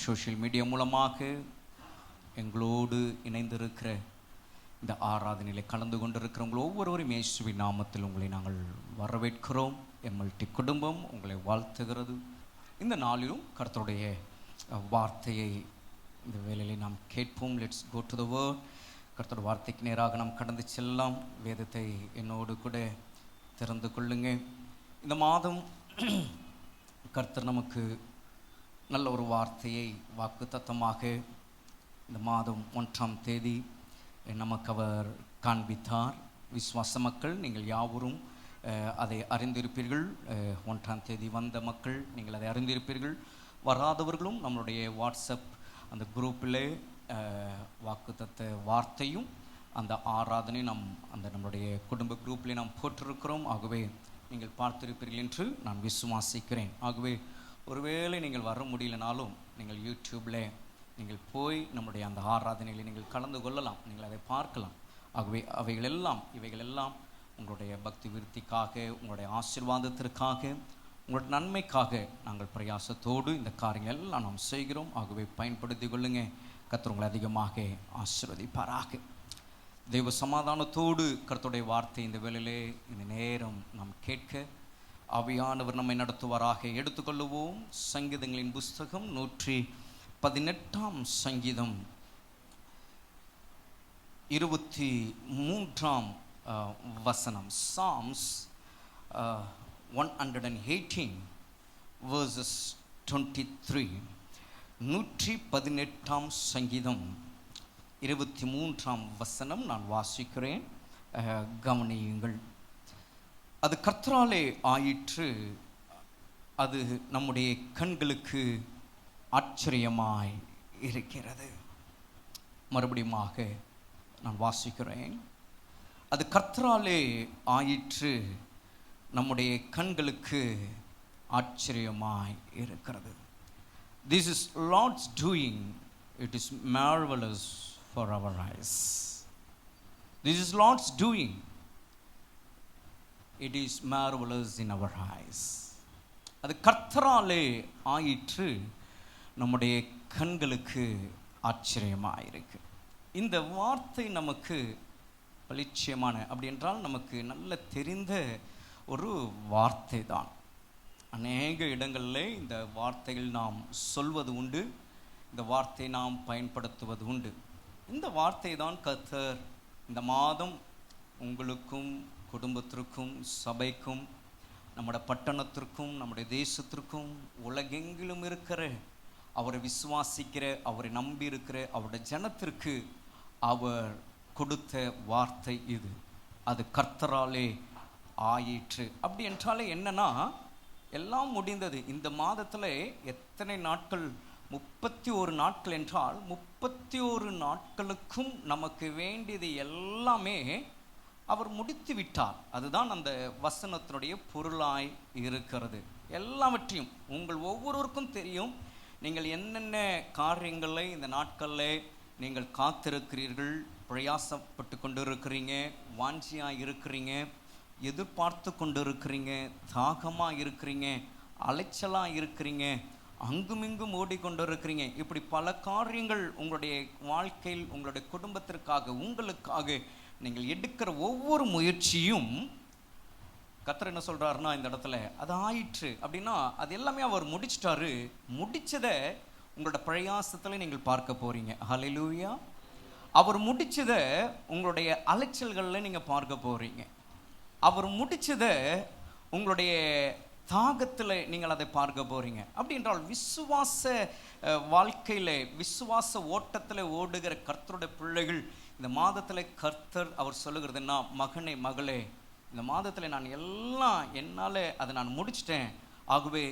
Social media மூலமாக எங்களோடு இணைந்திருக்கிற இந்த ஆராதனையிலே கலந்து கொண்டிருக்கிறவங்க ஒவ்வொருவரும் இயேசுவின் நாமத்தில் உங்களை நாங்கள் வரவேற்கிறோம். எம்எல்டி குடும்பம் உங்களை வாழ்த்துகிறது. இந்த நாளிலும் கர்த்தருடைய வார்த்தையை இந்த வேளையிலே நாம் கேட்போம். Let's go to the word. கர்த்தருடைய வார்த்தைக்கு நேராக நாம் கடந்து செல்லலாம். வேதத்தை என்னோடு கூட திறந்து கொள்ளுங்க. இந்த மாதம் கர்த்தர் நமக்கு நல்ல ஒரு வார்த்தையை வாக்குத்தத்தமாக இந்த மாதம் 1ஆம் தேதி நமக்கு அவர் காண்பித்தார். விசுவாச மக்கள் நீங்கள் யாவரும் அதை அறிந்திருப்பீர்கள். 1ஆம் தேதி வந்த மக்கள் நீங்கள் அதை அறிந்திருப்பீர்கள். வராதவர்களும் நம்மளுடைய வாட்ஸ்அப் அந்த குரூப்பில் வாக்குத்தத்த வார்த்தையும் அந்த ஆராதனையும் அந்த நம்மளுடைய குடும்ப குரூப்பில் நாம் போட்டிருக்கிறோம். ஆகவே நீங்கள் பார்த்திருப்பீர்கள் என்று நான் விசுவாசிக்கிறேன். ஆகவே ஒருவேளை நீங்கள் வர முடியலனாலும் நீங்கள் யூடியூப்பில் நீங்கள் போய் நம்முடைய அந்த ஆராதனையில் நீங்கள் கலந்து கொள்ளலாம், நீங்கள் அதை பார்க்கலாம். ஆகவே இவைகளெல்லாம் உங்களுடைய பக்தி விருத்திக்காக, உங்களுடைய ஆசீர்வாதத்திற்காக, உங்களுடைய நன்மைக்காக நாங்கள் பிரயாசத்தோடு இந்த காரியங்கள் எல்லாம் நாம் செய்கிறோம். ஆகவே பயன்படுத்தி கொள்ளுங்க. கர்த்தர் உங்களை அதிகமாக ஆசீர்வதிப்பாராக. தெய்வ சமாதானத்தோடு கர்த்தருடைய வார்த்தை இந்த வேளையிலே இந்த நேரம் நாம் கேட்க ஆவியானவர் நம்மை நடத்துவாராக. எடுத்துக்கொள்ளுவோம். சங்கீதங்களின் புஸ்தகம் 118ஆம் சங்கீதம் 23ஆம் வசனம். Psalms 118 verses 23. 118ஆம் சங்கீதம் 23ஆம் வசனம் நான் வாசிக்கிறேன், கவனியுங்கள். அது கர்த்தராலே ஆயிற்று, அது நம்முடைய கண்களுக்கு ஆச்சரியமாய் இருக்கிறது. மறுபடியுமாக நான் வாசிக்கிறேன். அது கர்த்தராலே ஆயிற்று, நம்முடைய கண்களுக்கு ஆச்சரியமாய் இருக்கிறது. This is Lord's doing, it is marvelous for our eyes. This is Lord's doing, it is marvelous in our eyes. அது கர்த்தராலே ஆயிற்று, நம்முடைய கண்களுக்கு ஆச்சரியமாயிருக்கு. இந்த வார்த்தை நமக்கு பரிச்சயமான, அப்படி என்றால் நமக்கு நல்ல தெரிந்த ஒரு வார்த்தை தான். அநேக இடங்களில் இந்த வார்த்தைகள் நாம் சொல்வது உண்டு, இந்த வார்த்தையை நாம் பயன்படுத்துவது உண்டு. இந்த வார்த்தை தான் கர்த்தர் இந்த மாதம் உங்களுக்கும் குடும்பத்திற்கும் சபைக்கும் நம்முடைய பட்டணத்திற்கும் நம்முடைய தேசத்திற்கும் உலகெங்கிலும் இருக்கிற அவரை விசுவாசிக்கிற, அவரை நம்பி இருக்கிற அவருடைய ஜனத்திற்கு அவர் கொடுத்த வார்த்தை இது. அது கர்த்தராலே ஆயிற்று. அப்படி என்றாலே என்னன்னா, எல்லாம் முடிந்தது. இந்த மாதத்தில் எத்தனை நாட்கள்? 31 நாட்கள் என்றால் 31 நாட்களுக்கும் நமக்கு வேண்டியது எல்லாமே அவர் முடித்து விட்டார். அதுதான் அந்த வசனத்தினுடைய பொருளாய் இருக்கிறது. எல்லாவற்றையும் உங்கள் ஒவ்வொருவருக்கும் தெரியும். நீங்கள் என்னென்ன காரியங்களை இந்த நாட்களில் நீங்கள் காத்திருக்கிறீர்கள், பிரயாசப்பட்டு கொண்டு இருக்கிறீங்க, வாஞ்சியாக இருக்கிறீங்க, எதிர்பார்த்து கொண்டு இருக்கிறீங்க, தாகமாக இருக்கிறீங்க, அலைச்சலாக இருக்கிறீங்க, அங்குமிங்கும் ஓடிக்கொண்டு இருக்கிறீங்க. இப்படி பல காரியங்கள் உங்களுடைய வாழ்க்கையில் உங்களுடைய குடும்பத்திற்காக உங்களுக்காக நீங்கள் எடுக்கிற ஒவ்வொரு முயற்சியும் கர்த்தர் என்ன சொல்றாருன்னா, இந்த இடத்துல அது ஆயிற்று அப்படின்னா அது எல்லாமே அவர் முடிச்சிட்டாரு. முடிச்சதை உங்களோட பிரயாசத்தில் நீங்கள் பார்க்க போறீங்க. ஹல்லேலூயா. அவர் முடிச்சதை உங்களுடைய அலைச்சல்களில் நீங்கள் பார்க்க போறீங்க. அவர் முடிச்சதை உங்களுடைய தாகத்தில் நீங்கள் அதை பார்க்க போறீங்க. அப்படி என்றால் விசுவாச வாழ்க்கையில், விசுவாச ஓட்டத்தில் ஓடுகிற கர்த்தருடைய பிள்ளைகள் இந்த மாதத்தில் கர்த்தர் அவர் சொல்லுகிறதுன்னா, மகனே மகளே, இந்த மாதத்தில் நான் எல்லாம் என்னால் அதை நான் முடிச்சிட்டேன். ஆகவே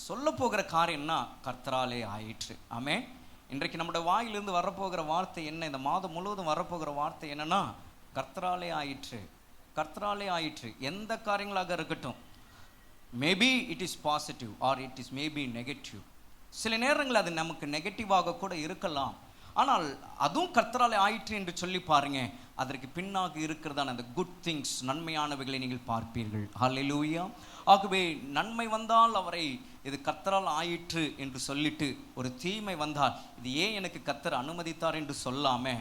சொல்ல போகிற காரியம்னா கர்த்தராலே ஆயிற்று. ஆமே. இன்றைக்கு நம்முடைய வாயிலிருந்து வரப்போகிற வார்த்தை என்ன? இந்த மாதம் முழுவதும் வரப்போகிற வார்த்தை என்னன்னா, கர்த்தராலே ஆயிற்று, கர்த்தராலே ஆயிற்று. எந்த காரியங்களாக இருக்கட்டும், maybe it is positive or it is maybe negative. சில நேரங்கள் அது நமக்கு நெகட்டிவாக கூட இருக்கலாம். ஆனால் அதுவும் கர்த்தராலே ஆயிற்று என்று சொல்லி பாருங்க. அதற்கு பின்னாக இருக்கிறதான அந்த குட் திங்ஸ், நன்மையானவைகளை நீங்கள் பார்ப்பீர்கள். ஹல்லேலூயா. ஆகவே நன்மை வந்தால் அவரை இது கர்த்தரால் ஆயிற்று என்று சொல்லிட்டு, ஒரு தீமை வந்தால் இது ஏன் எனக்கு கர்த்தர் அனுமதித்தார் என்று சொல்லாம,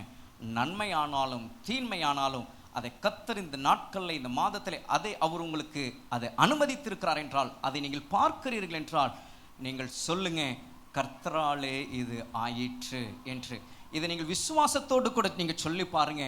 நன்மை ஆனாலும் தீன்மையானாலும் அதை கர்த்தர் இந்த நாட்களில், இந்த மாதத்தில் அதை அவர் உங்களுக்கு அதை அனுமதித்திருக்கிறார் என்றால், அதை நீங்கள் பார்க்கிறீர்கள் என்றால், நீங்கள் சொல்லுங்க, கர்த்தராலே இது ஆயிற்று என்று. இதை நீங்கள் விசுவாசத்தோடு கூட நீங்கள் சொல்லி பாருங்க.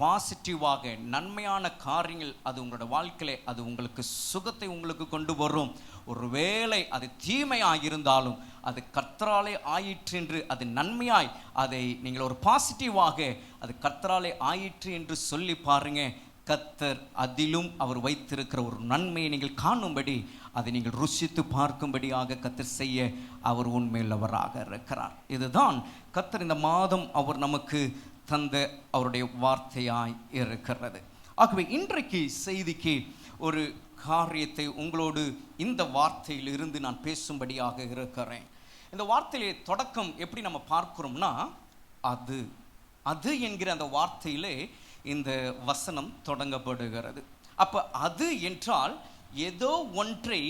பாசிட்டிவாக நன்மையான காரியங்கள் அது உங்களோட வாழ்க்கையிலே அது உங்களுக்கு சுகத்தை உங்களுக்கு கொண்டு வரும். ஒருவேளை அது தீமையாக இருந்தாலும் அது கர்த்தராலே ஆயிற்று என்று, அது நன்மையாய் அதை நீங்கள் ஒரு பாசிட்டிவாக அது கர்த்தராலே ஆயிற்று என்று சொல்லி பாருங்க. கர்த்தர் அதிலும் அவர் வைத்திருக்கிற ஒரு நன்மையை நீங்கள் காணும்படி, அதை நீங்கள் ருசித்து பார்க்கும்படியாக கர்த்தர் செய்ய அவர் உண்மையுள்ளவராக இருக்கிறார். இதுதான் கர்த்தர் இந்த மாதம் அவர் நமக்கு தந்த அவருடைய வார்த்தையாய் இருக்கிறது. ஆகவே இன்றைக்கு செய்திக்கு ஒரு காரியத்தை உங்களோடு இந்த வார்த்தையில் இருந்து நான் பேசும்படியாக இருக்கிறேன். இந்த வார்த்தையிலே தொடக்கம் எப்படி நம்ம பார்க்கிறோம்னா, அது அது என்கிற அந்த வார்த்தையிலே இந்த வசனம் தொடங்கப்படுகிறது. அப்ப அது என்றால் ஏதோ ஒன்றை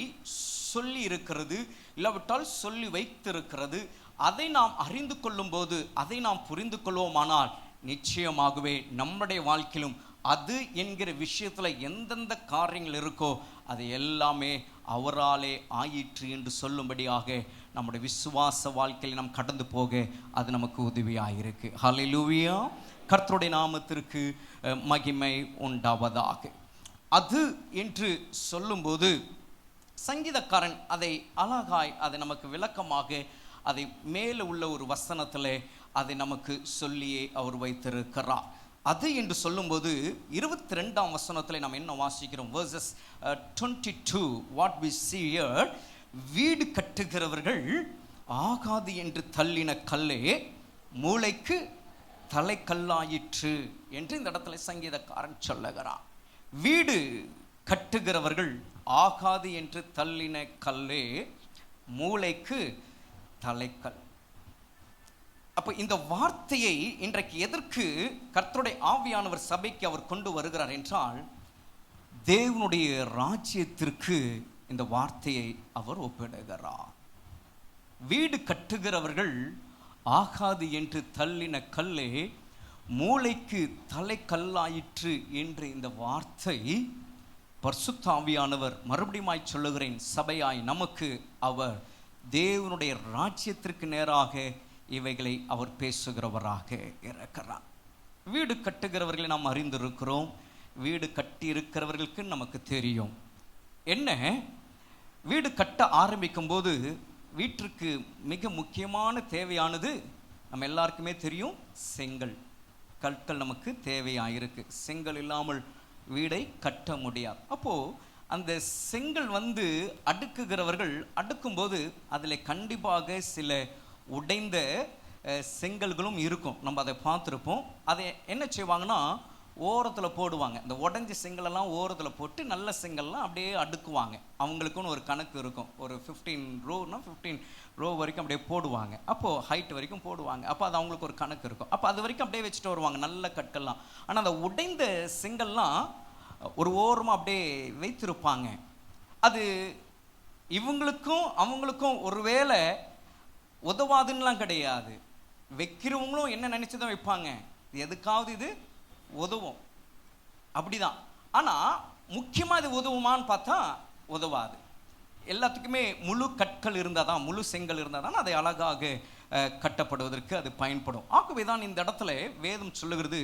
சொல்லி இருக்கிறது, இல்லாவிட்டால் சொல்லி வைத்திருக்கிறது. அதை நாம் அறிந்து கொள்ளும் போது, அதை நாம் புரிந்து கொள்வோமானால், நிச்சயமாகவே நம்முடைய வாழ்க்கையிலும் அது என்கிற விஷயத்தில் எந்தெந்த காரியங்கள் இருக்கோ அது எல்லாமே அவராலே ஆயிற்று என்று சொல்லும்படியாக நம்முடைய விசுவாச வாழ்க்கையில் நாம் கடந்து போக அது நமக்கு உதவியாக இருக்கு. ஹல்லேலூயா. கர்த்தருடைய நாமத்திற்கு மகிமை உண்டாவதாக. அது என்று சொல்லும்போது சங்கீதக்காரன் அதை அழகாய் அதை நமக்கு விளக்கமாக அதை மேலே உள்ள ஒரு வசனத்தில் அதை நமக்கு சொல்லியே அவர் வைத்திருக்கிறார். அது என்று சொல்லும்போது 22ஆம் வசனத்தில் நாம் என்ன வாசிக்கிறோம்? verses 22 what we see here, வீடு கட்டுகிறவர்கள் ஆகாது என்று தள்ளின கல்லே மூளைக்கு தலைக்கல்லாயிற்று என்று இந்த இடத்துல சங்கீதக்காரன் சொல்லுகிறான். வீடு கட்டுகிறவர்கள் ஆகாது என்று தள்ளின கல்லே மூளைக்கு தலைக்கல். அப்போ இந்த வார்த்தையை இன்றைக்கு எதற்கு கர்த்தருடைய ஆவியானவர் சபைக்கு அவர் கொண்டு வருகிறார் என்றால், தேவனுடைய ராஜ்யத்திற்கு இந்த வார்த்தையை அவர் ஒப்பிடுகிறார். வீடு கட்டுகிறவர்கள் ஆகாது என்று தள்ளின கல்லே மூளைக்கு தலைக்கல்லாயிற்று என்று இந்த வார்த்தை பரிசுத்த ஆவியானவர், மறுபடியும் சொல்லுகிறேன், சபையாய் நமக்கு அவர் தேவனுடைய ராஜ்யத்திற்கு நேராக இவைகளை அவர் பேசுகிறவராக இருக்கிறார். வீடு கட்டுகிறவர்களை நாம் அறிந்திருக்கிறோம். வீடு கட்டி இருக்கிறவர்களுக்கு நமக்கு தெரியும் என்ன. வீடு கட்ட ஆரம்பிக்கும் போது வீட்டிற்கு மிக முக்கியமான தேவையானது நம்ம எல்லாருக்குமே தெரியும், செங்கல். கற்கள் நமக்கு தேவையாயிருக்கு. செங்கல் இல்லாமல் வீடை கட்ட முடியாது. அப்போது அந்த செங்கல் அடுக்குகிறவர்கள் அடுக்கும்போது அதில் கண்டிப்பாக சில உடைந்த செங்கல்களும் இருக்கும். நம்ம அதை பார்த்துருப்போம். அதை என்ன செய்வாங்கன்னா ஓரத்தில் போடுவாங்க. இந்த உடஞ்ச செங்கலெல்லாம் ஓரத்தில் போட்டு நல்ல செங்கல்லாம் அப்படியே அடுக்குவாங்க. அவங்களுக்குன்னு ஒரு கணக்கு இருக்கும். ஒரு 15 ரோனா 15 ரோ வரைக்கும் அப்படியே போடுவாங்க. அப்போது ஹைட் வரைக்கும் போடுவாங்க. அப்போ அது அவங்களுக்கு ஒரு கணக்கு இருக்கும். அப்போ அது வரைக்கும் அப்படியே வச்சுட்டு வருவாங்க நல்ல கற்கள்லாம். ஆனால் அந்த உடைந்த செங்கல்லாம் ஒரு ஓரமாக அப்படியே வைத்திருப்பாங்க. அது இவங்களுக்கும் அவங்களுக்கும் ஒருவேளை உதவாதுன்னெலாம் கிடையாது. வைக்கிறவங்களும் என்ன நினச்சி தான் வைப்பாங்க, இது எதுக்காவது இது உதவும், அப்படிதான். ஆனால் முக்கியமாக இது உதவுமான்னு பார்த்தா உதவாது. எல்லாத்துக்குமே முழு கற்கள் இருந்தால் தான், முழு செங்கல் இருந்தால் தான் அதை அழகாக கட்டப்படுவதற்கு அது பயன்படும். ஆகவே தான் இந்த இடத்துல வேதம் சொல்லுகிறது,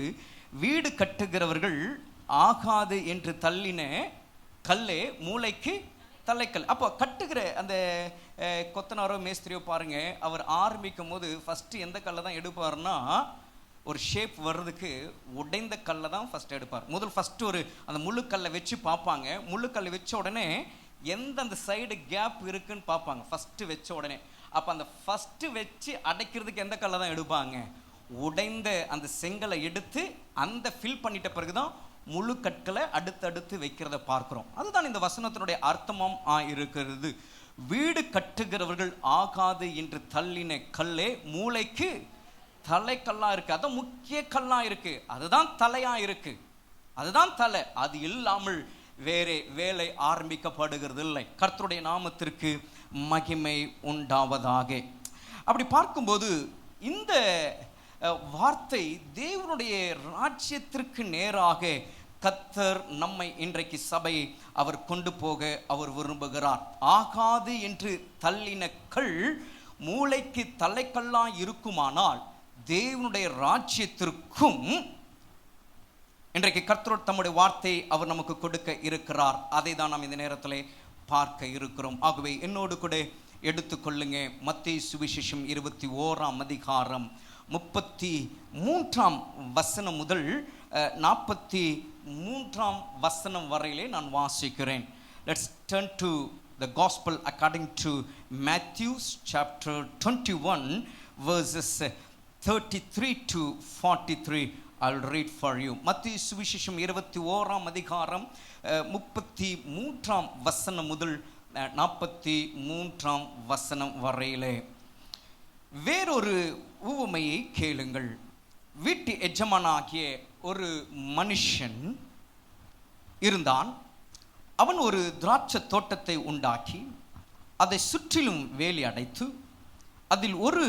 வீடு கட்டுகிறவர்கள் ஆகாது என்று தள்ளின கல்லே மூளைக்கு தலைக்கல். அப்போ கட்டுகிற அந்த கொத்தனாரோ மேஸ்திரியோ பாருங்க, அவர் ஆரம்பிக்கும் போது ஃபஸ்ட்டு எந்த கல்லை தான் எடுப்பார்னா, ஒரு ஷேப் வர்றதுக்கு உடைந்த கல்லை தான் ஃபஸ்ட்டு எடுப்பார். ஃபஸ்ட்டு ஒரு அந்த முள்ளுக்கல்லை வச்சு பார்ப்பாங்க. முள்ளுக்கல்லை வச்ச உடனே எந்தெந்த சைடு கேப் இருக்குன்னு பார்ப்பாங்க ஃபஸ்ட்டு வச்ச உடனே. அப்போ அந்த ஃபஸ்ட்டு வச்சு அடைக்கிறதுக்கு எந்த கல்லை தான் எடுப்பாங்க? உடைந்த அந்த செங்கலை எடுத்து அந்த ஃபில் பண்ணிட்ட பிறகு தான் முழு கற்களை அடுத்தடுத்து வைக்கிறத பார்க்குறோம். அதுதான் இந்த வசனத்தினுடைய அர்த்தமும் இருக்கிறது. வீடு கட்டுகிறவர்கள் ஆகாது என்று தள்ளின கல்லே மூளைக்கு தலைக்கல்லா இருக்கு, அதான் முக்கிய கல்லா இருக்கு, அதுதான் தலையா இருக்கு, அதுதான் தலை. அது இல்லாமல் வேறே வேலை ஆரம்பிக்கப்படுகிறது இல்லை. கர்த்தருடைய நாமத்திற்கு மகிமை உண்டாவதாக. அப்படி பார்க்கும்போது இந்த வார்த்தை தேவனுடைய ராஜ்யத்திற்கு நேராக கர்த்தர் நம்மை இன்றைக்கு சபையை அவர் கொண்டு போக அவர் விரும்புகிறார். ஆகாது என்று தள்ளின கல் மூளைக்கு தலைக்கல்லா இருக்குமானால் தேவனுடைய ராஜ்யத்திற்கும் இன்றைக்கு கர்த்தர் தம்முடைய வார்த்தையை அவர் நமக்கு கொடுக்க இருக்கிறார். அதை தான் நாம் இந்த நேரத்தில் பார்க்க இருக்கிறோம். ஆகவே என்னோடு கூட எடுத்துக்கொள்ளுங்க, மத்தேயு சுவிசேஷம் 21ஆம் அதிகாரம் 33ஆம் வசனம் முதல் 43ஆம் வசனம் வரையிலே நான் வாசிக்கிறேன். Let's turn to the gospel according to Matthew chapter 21 verses 33 to 43. I'll read for you. மத்தேயு சுவிசேஷம் 21ஆம் அதிகாரம் 33ஆம் வசனம் முதல் 43ஆம் வசனம் வரையிலே வேறொரு உவமையை கேளுங்கள். வீட்டு எஜமானாகிய ஒரு மனுஷன் இருந்தான். அவன் ஒரு திராட்சை தோட்டத்தை உண்டாக்கி அதை சுற்றிலும் வேலி அடைத்து அதில் ஒரு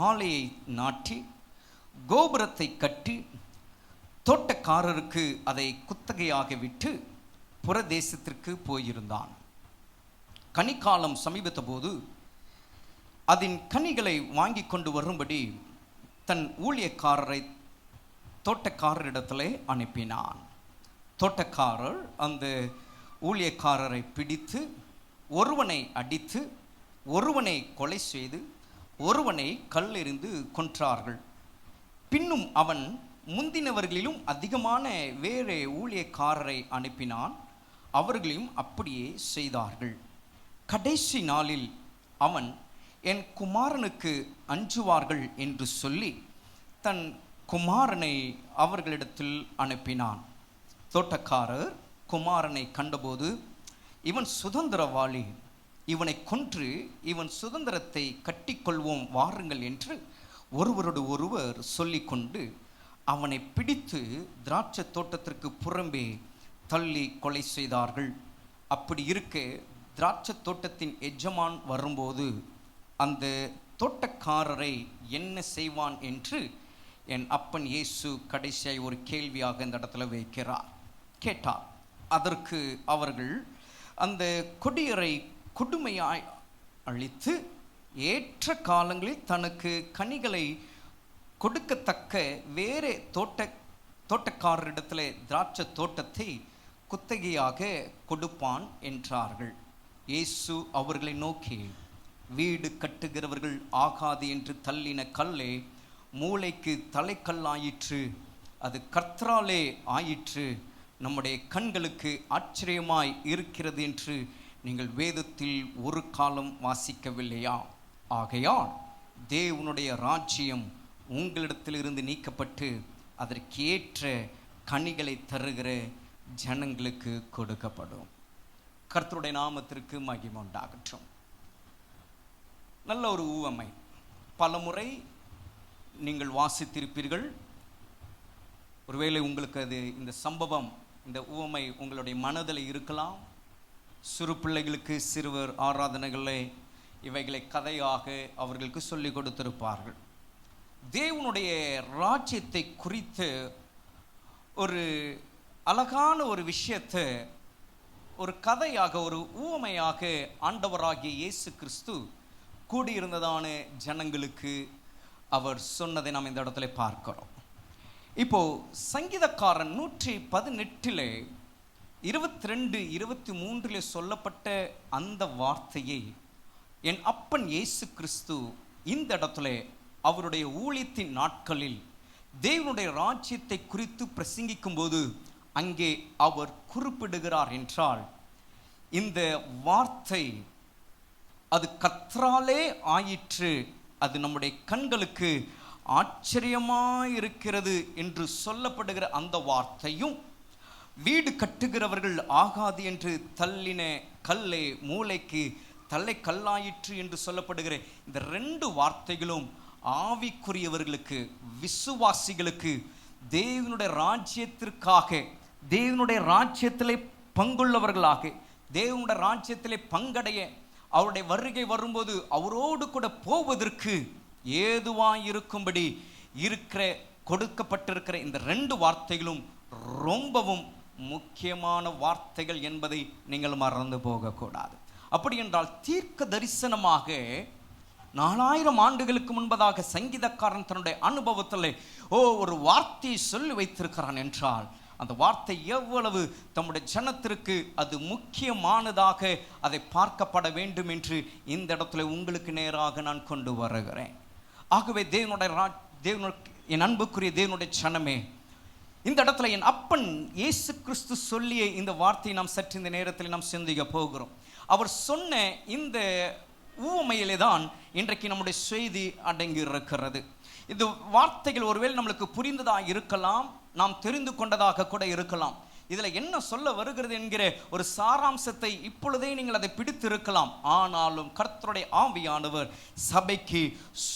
ஆலையை நாட்டி கோபுரத்தை கட்டி தோட்டக்காரருக்கு அதை குத்தகையாக விட்டு புறதேசத்திற்கு போயிருந்தான். கனிக்காலம் சமீபத்த போது அதன் கனிகளை வாங்கி கொண்டு வரும்படி தன் ஊழியக்காரரை தோட்டக்காரரிடத்திலே அனுப்பினான். தோட்டக்காரர் அந்த ஊழியக்காரரை பிடித்து ஒருவனை அடித்து ஒருவனை கொலை செய்து ஒருவனை கல்லெறிந்து கொன்றார்கள். பின்னும் அவன் முந்தினவர்களிலும் அதிகமான வேறு ஊழியக்காரரை அனுப்பினான். அவர்களையும் அப்படியே செய்தார்கள். கடைசி நாளில் அவன் என் குமாரனுக்கு அஞ்சுவார்கள் என்று சொல்லி தன் குமாரனை அவர்களிடத்தில் அனுப்பினான். தோட்டக்காரர் குமாரனை கண்டபோது, இவன் சுதந்திரவாளி, இவனை கொன்று இவன் சுதந்திரத்தை கட்டிக்கொள்வோம் வாருங்கள் என்று ஒருவரோடு ஒருவர் சொல்லிக்கொண்டு அவனை பிடித்து திராட்சை தோட்டத்திற்கு புறம்பே தள்ளி கொலை செய்தார்கள். அப்படி இருக்க திராட்சை தோட்டத்தின் எஜமான் வரும்போது அந்த தோட்டக்காரரை என்ன செய்வான் என்று என் அப்பன் இயேசு கடைசியாய் ஒரு கேள்வியாக இந்த இடத்துல வைக்கிறார். கேட்டார். அதற்கு அவர்கள் அந்த கொடியரை கொடுமையாய் அழித்து ஏற்ற காலங்களில் தனக்கு கனிகளை கொடுக்கத்தக்க வேறே தோட்டக்காரரிடத்தில் திராட்சை தோட்டத்தை குத்தகையாக கொடுப்பான் என்றார்கள். இயேசு அவர்களை நோக்கி, வீடு கட்டுகிறவர்கள் ஆகாது என்று தள்ளின கல்லே மூளைக்கு தலைக்கல்லாயிற்று, அது கர்த்தராலே ஆயிற்று, நம்முடைய கண்களுக்கு ஆச்சரியமாய் இருக்கிறது என்று நீங்கள் வேதத்தில் ஒரு காலம் வாசிக்கவில்லையா? ஆகையால் தேவனுடைய ராஜ்யம் உங்களிடத்திலிருந்து நீக்கப்பட்டு அதற்கேற்ற கனிகளை தருகிற ஜனங்களுக்கு கொடுக்கப்படும். கர்த்தருடைய நாமத்திற்கு மகிமை உண்டாகட்டும். நல்ல ஒரு உவமை, பலமுறை நீங்கள் வாசித்திருப்பீர்கள். ஒருவேளை உங்களுக்கு அது இந்த சம்பவம், இந்த உவமை உங்களுடைய மனதில் இருக்கலாம். சிறு பிள்ளைகளுக்கு சிறுவர் ஆராதனைகளை இவைகளை கதையாக அவர்களுக்கு சொல்லிக் கொடுத்திருப்பார்கள். தேவனுடைய ராஜ்யத்தை குறித்த ஒரு அழகான ஒரு விஷயத்தை ஒரு கதையாக, ஒரு ஊமையாக ஆண்டவராகிய இயேசு கிறிஸ்து கூடியிருந்ததான ஜனங்களுக்கு அவர் சொன்னதை நாம் இந்த இடத்துல பார்க்கிறோம். இப்போ சங்கீதக்காரன் 118 22 23 சொல்லப்பட்ட அந்த வார்த்தையை என் அப்பன் இயேசு கிறிஸ்து இந்த இடத்துல அவருடைய ஊழியத்தின் நாட்களில் தேவனுடைய ராஜ்யத்தை குறித்து பிரசங்கிக்கும் போது அங்கே அவர் குறிப்பிடுகிறார் என்றால், இந்த வார்த்தை அது கர்த்தராலே ஆயிற்று, அது நம்முடைய கண்களுக்கு ஆச்சரியமாயிருக்கிறது என்று சொல்லப்படுகிற அந்த வார்த்தையும், வீடு கட்டுகிறவர்கள் ஆகாது என்று தள்ளின கல்லே மூளைக்கு தலை கல்லாயிற்று என்று சொல்லப்படுகிற இந்த ரெண்டு வார்த்தைகளும் ஆவிக்குரியவர்களுக்கு, விசுவாசிகளுக்கு, தேவனுடைய ராஜ்யத்திற்காக, தேவனுடைய ராஜ்யத்திலே பங்குள்ளவர்களாக, தேவனுடைய ராஜ்யத்திலே பங்கடைய, அவருடைய வருகை வரும்போது அவரோடு கூட போவதற்கு ஏதுவாயிருக்கும்படி இருக்கிற கொடுக்கப்பட்டிருக்கிற இந்த 2 வார்த்தைகளும் ரொம்பவும் முக்கியமான வார்த்தைகள் என்பதை நீங்கள் மறந்து போகக்கூடாது. அப்படி என்றால் தீர்க்க தரிசனமாக 4000 ஆண்டுகளுக்கு முன்பதாக சங்கீதக்காரன் தன்னுடைய அனுபவத்தில் ஒரு வார்த்தையை சொல்லி வைத்திருக்கிறான் என்றால் அந்த வார்த்தை எவ்வளவு தம்முடைய ஜனத்திற்கு அது முக்கியமானதாக அதை பார்க்கப்பட வேண்டும் என்று இந்த இடத்துல உங்களுக்கு நேராக நான் கொண்டு வருகிறேன். ஆகவே என் அன்புக்குரிய தேவனுடைய ஜனமே, இந்த இடத்துல என் அப்பன் இயேசு கிறிஸ்து சொல்லிய இந்த வார்த்தையை நாம் சற்று இந்த நேரத்தில் நாம் சிந்திக்க போகிறோம். அவர் சொன்ன இந்த ஊமையிலே தான் இன்றைக்கு நம்முடைய செய்தி அடங்கி இருக்கிறது. இந்த வார்த்தைகள் ஒருவேளை நம்மளுக்கு புரிந்ததாக இருக்கலாம், நாம் தெரிந்து கொண்டதாக கூட இருக்கலாம். இதில் என்ன சொல்ல வருகிறது என்கிற ஒரு சாராம்சத்தை இப்பொழுதே நீங்கள் அதை பிடித்து இருக்கலாம். ஆனாலும் கர்த்தருடைய ஆவியானவர் சபைக்கு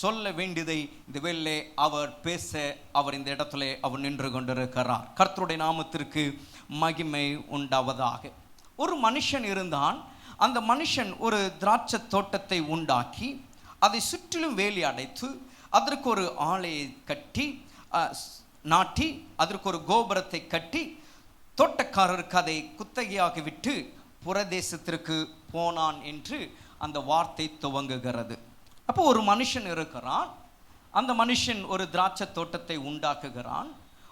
சொல்ல வேண்டியதை இந்த வேளையிலே அவர் பேச அவர் இந்த இடத்துல அவர் நின்று கொண்டிருக்கிறார். கர்த்தருடைய நாமத்திற்கு மகிமை உண்டாவதாக. ஒரு மனுஷன் இருந்தான். அந்த மனுஷன் ஒரு திராட்சை தோட்டத்தை உண்டாக்கி அதை சுற்றிலும் வேலி அடைத்து அதற்கு ஒரு ஆலையை கட்டி நாட்டி அதற்கு ஒரு கோபுரத்தை கட்டி தோட்டக்காரருக்கு அதை குத்தகையாக விட்டு புறதேசத்திற்கு போனான் என்று அந்த வார்த்தை துவங்குகிறது. அப்போ ஒரு மனுஷன் இருக்கிறான். அந்த மனுஷன் ஒரு திராட்சை தோட்டத்தை உண்டாக்குகிறான்.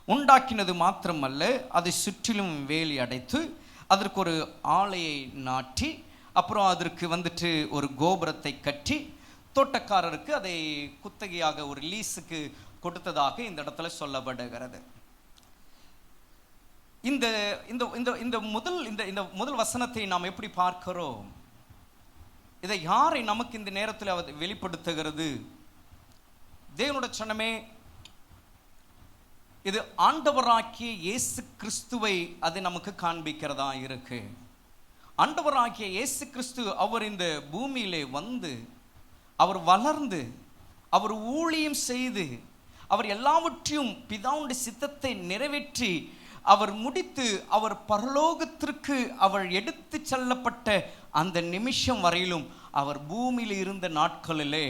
உண்டாக்கினது மாத்திரமல்ல, அதை சுற்றிலும் வேலி அடைத்து அதற்கு ஒரு ஆலையை நாட்டி அப்புறம் அதற்கு ஒரு கோபுரத்தை கட்டி தோட்டக்காரருக்கு அதை குத்தகையாக ஒரு லீஸுக்கு கொடுத்ததாக இந்த இடத்துல சொல்லப்படுகிறது. இந்த இந்த இந்த முதல் இந்த முதல் வசனத்தை நாம் எப்படி பார்க்கிறோம்? இதை யாரை நமக்கு இந்த நேரத்தில் அவர் வெளிப்படுத்துகிறது? தேவனுடைய சனமே, இது ஆண்டவராகிய இயேசு கிறிஸ்துவை அது நமக்கு காண்பிக்கிறதா இருக்கு. ஆண்டவராகிய இயேசு கிறிஸ்து அவர் இந்த பூமியிலே வந்து அவர் வளர்ந்து அவர் ஊழியம் செய்து அவர் எல்லாவற்றையும் பிதாவுடைய சித்தத்தை நிறைவேற்றி அவர் முடித்து அவர் பரலோகத்திற்கு அவர் எடுத்து செல்லப்பட்ட அந்த நிமிஷம் வரையிலும் அவர் பூமியில் இருந்த நாட்களிலே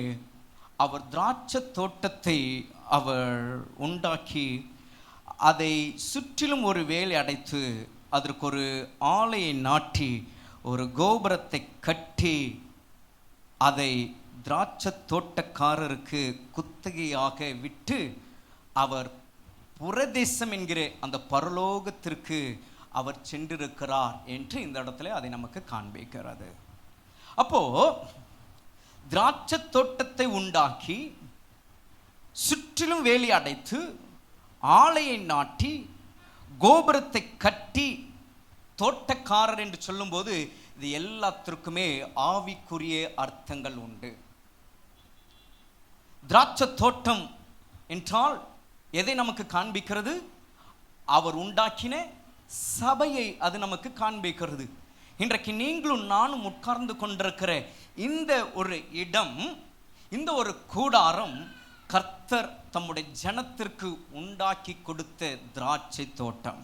அவர் திராட்சை தோட்டத்தை அவர் உண்டாக்கி அதை சுற்றிலும் ஒரு வேலி அடைத்து அதற்கு ஒரு ஆலையை நாட்டி ஒரு கோபுரத்தை கட்டி அதை திராட்சை தோட்டக்காரருக்கு குத்தகையாக விட்டு அவர் புறதேசம் என்கிற அந்த பரலோகத்திற்கு அவர் சென்றிருக்கிறார் என்று இந்த இடத்துல அதை நமக்கு காண்பிக்கிறது. அப்போ திராட்சை தோட்டத்தை உண்டாக்கி சுற்றிலும் வேலி அடைத்து ஆலையை நாட்டி கோபுரத்தை கட்டி தோட்டக்காரர் என்று சொல்லும்போது இது எல்லாத்திற்குமே ஆவிக்குரிய அர்த்தங்கள் உண்டு. திராட்சை தோட்டம் என்றால் எதை நமக்கு காண்பிக்கிறது? அவர் உண்டாக்கின சபையை அது நமக்கு காண்பிக்கிறது. இன்றைக்கு நீங்களும் நானும் உட்கார்ந்து கொண்டிருக்கிற இந்த ஒரு இடம், இந்த ஒரு கூடாரம் கர்த்தர் தம்முடைய ஜனத்திற்கு உண்டாக்கி கொடுத்த திராட்சை தோட்டம்.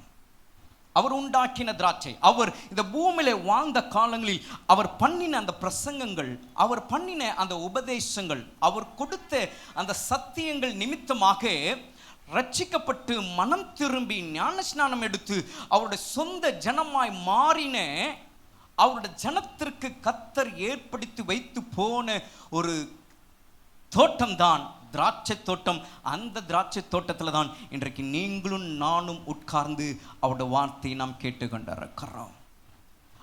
அவர் உண்டாக்கின திராட்சை. அவர் இந்த பூமியில வாழ்ந்த காலங்களில் அவர் பண்ணின அந்த பிரசங்கங்கள், அவர் பண்ணின அந்த உபதேசங்கள், அவர் கொடுத்த அந்த சத்தியங்கள் நிமித்தமாக ரட்சிக்கப்பட்டு மனம் திரும்பி ஞானஸ்நானம் எடுத்து அவருடைய சொந்த ஜனமாய் மாறின அவருடைய ஜனத்திற்கு கர்த்தர் ஏற்படுத்தி வைத்து போன ஒரு தோட்டம்தான் திராட்சை தோட்டம். அந்த திராட்சை தோட்டத்தில் தான் இன்றைக்கு நீங்களும் நானும் உட்கார்ந்து அவருடைய வார்த்தையை நாம் கேட்டுக்கொண்டிருக்கிறோம்.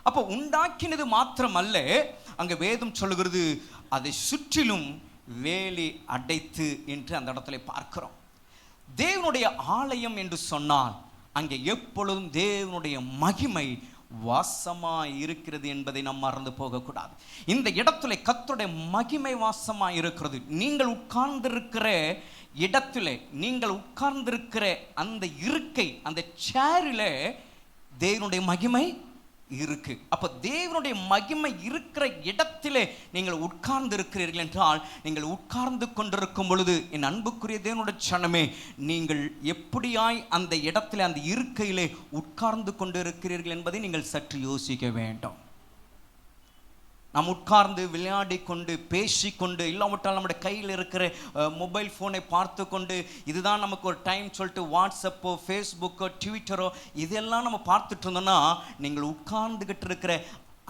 அப்போ உண்டாக்கினது மாத்திரமல்ல, அங்கே வேதம் சொல்லுகிறது அதை சுற்றிலும் வேலி அடைத்து என்று அந்த இடத்துல பார்க்கிறோம். தேவனுடைய ஆலயம் என்று சொன்னால் அங்கே எப்பொழுதும் தேவனுடைய மகிமை வாசமாய் இருக்கிறது என்பதை நாம் மறந்து போகக்கூடாது. இந்த இடத்துல கர்த்தருடைய மகிமை வாசமாய் இருக்கிறது. நீங்கள் உட்கார்ந்திருக்கிற இடத்துல, நீங்கள் உட்கார்ந்திருக்கிற அந்த இருக்கை, அந்த சேரில் தேவனுடைய மகிமை இருக்கு. அப்ப தேவனுடைய மகிமை இருக்கிற இடத்திலே நீங்கள் உட்கார்ந்து இருக்கிறீர்கள் என்றால், நீங்கள் உட்கார்ந்து கொண்டிருக்கும் பொழுது என் அன்புக்குரிய தேவனுடைய சனமே, நீங்கள் எப்படியாய் அந்த இடத்திலே அந்த இருக்கையிலே உட்கார்ந்து கொண்டு இருக்கிறீர்கள் என்பதை நீங்கள் சற்று யோசிக்க வேண்டும். நாம் உட்கார்ந்து விளையாடி கொண்டு பேசிக்கொண்டு, இல்லாவிட்டால் நம்முடைய கையில் இருக்கிற மொபைல் ஃபோனை பார்த்து கொண்டு, இதுதான் நமக்கு ஒரு டைம் சொல்லிட்டு வாட்ஸ்அப்போ ஃபேஸ்புக்கோ ட்விட்டரோ இதெல்லாம் நம்ம பார்த்துட்டு இருந்தோம்னா, நீங்கள் உட்கார்ந்துகிட்டு இருக்கிற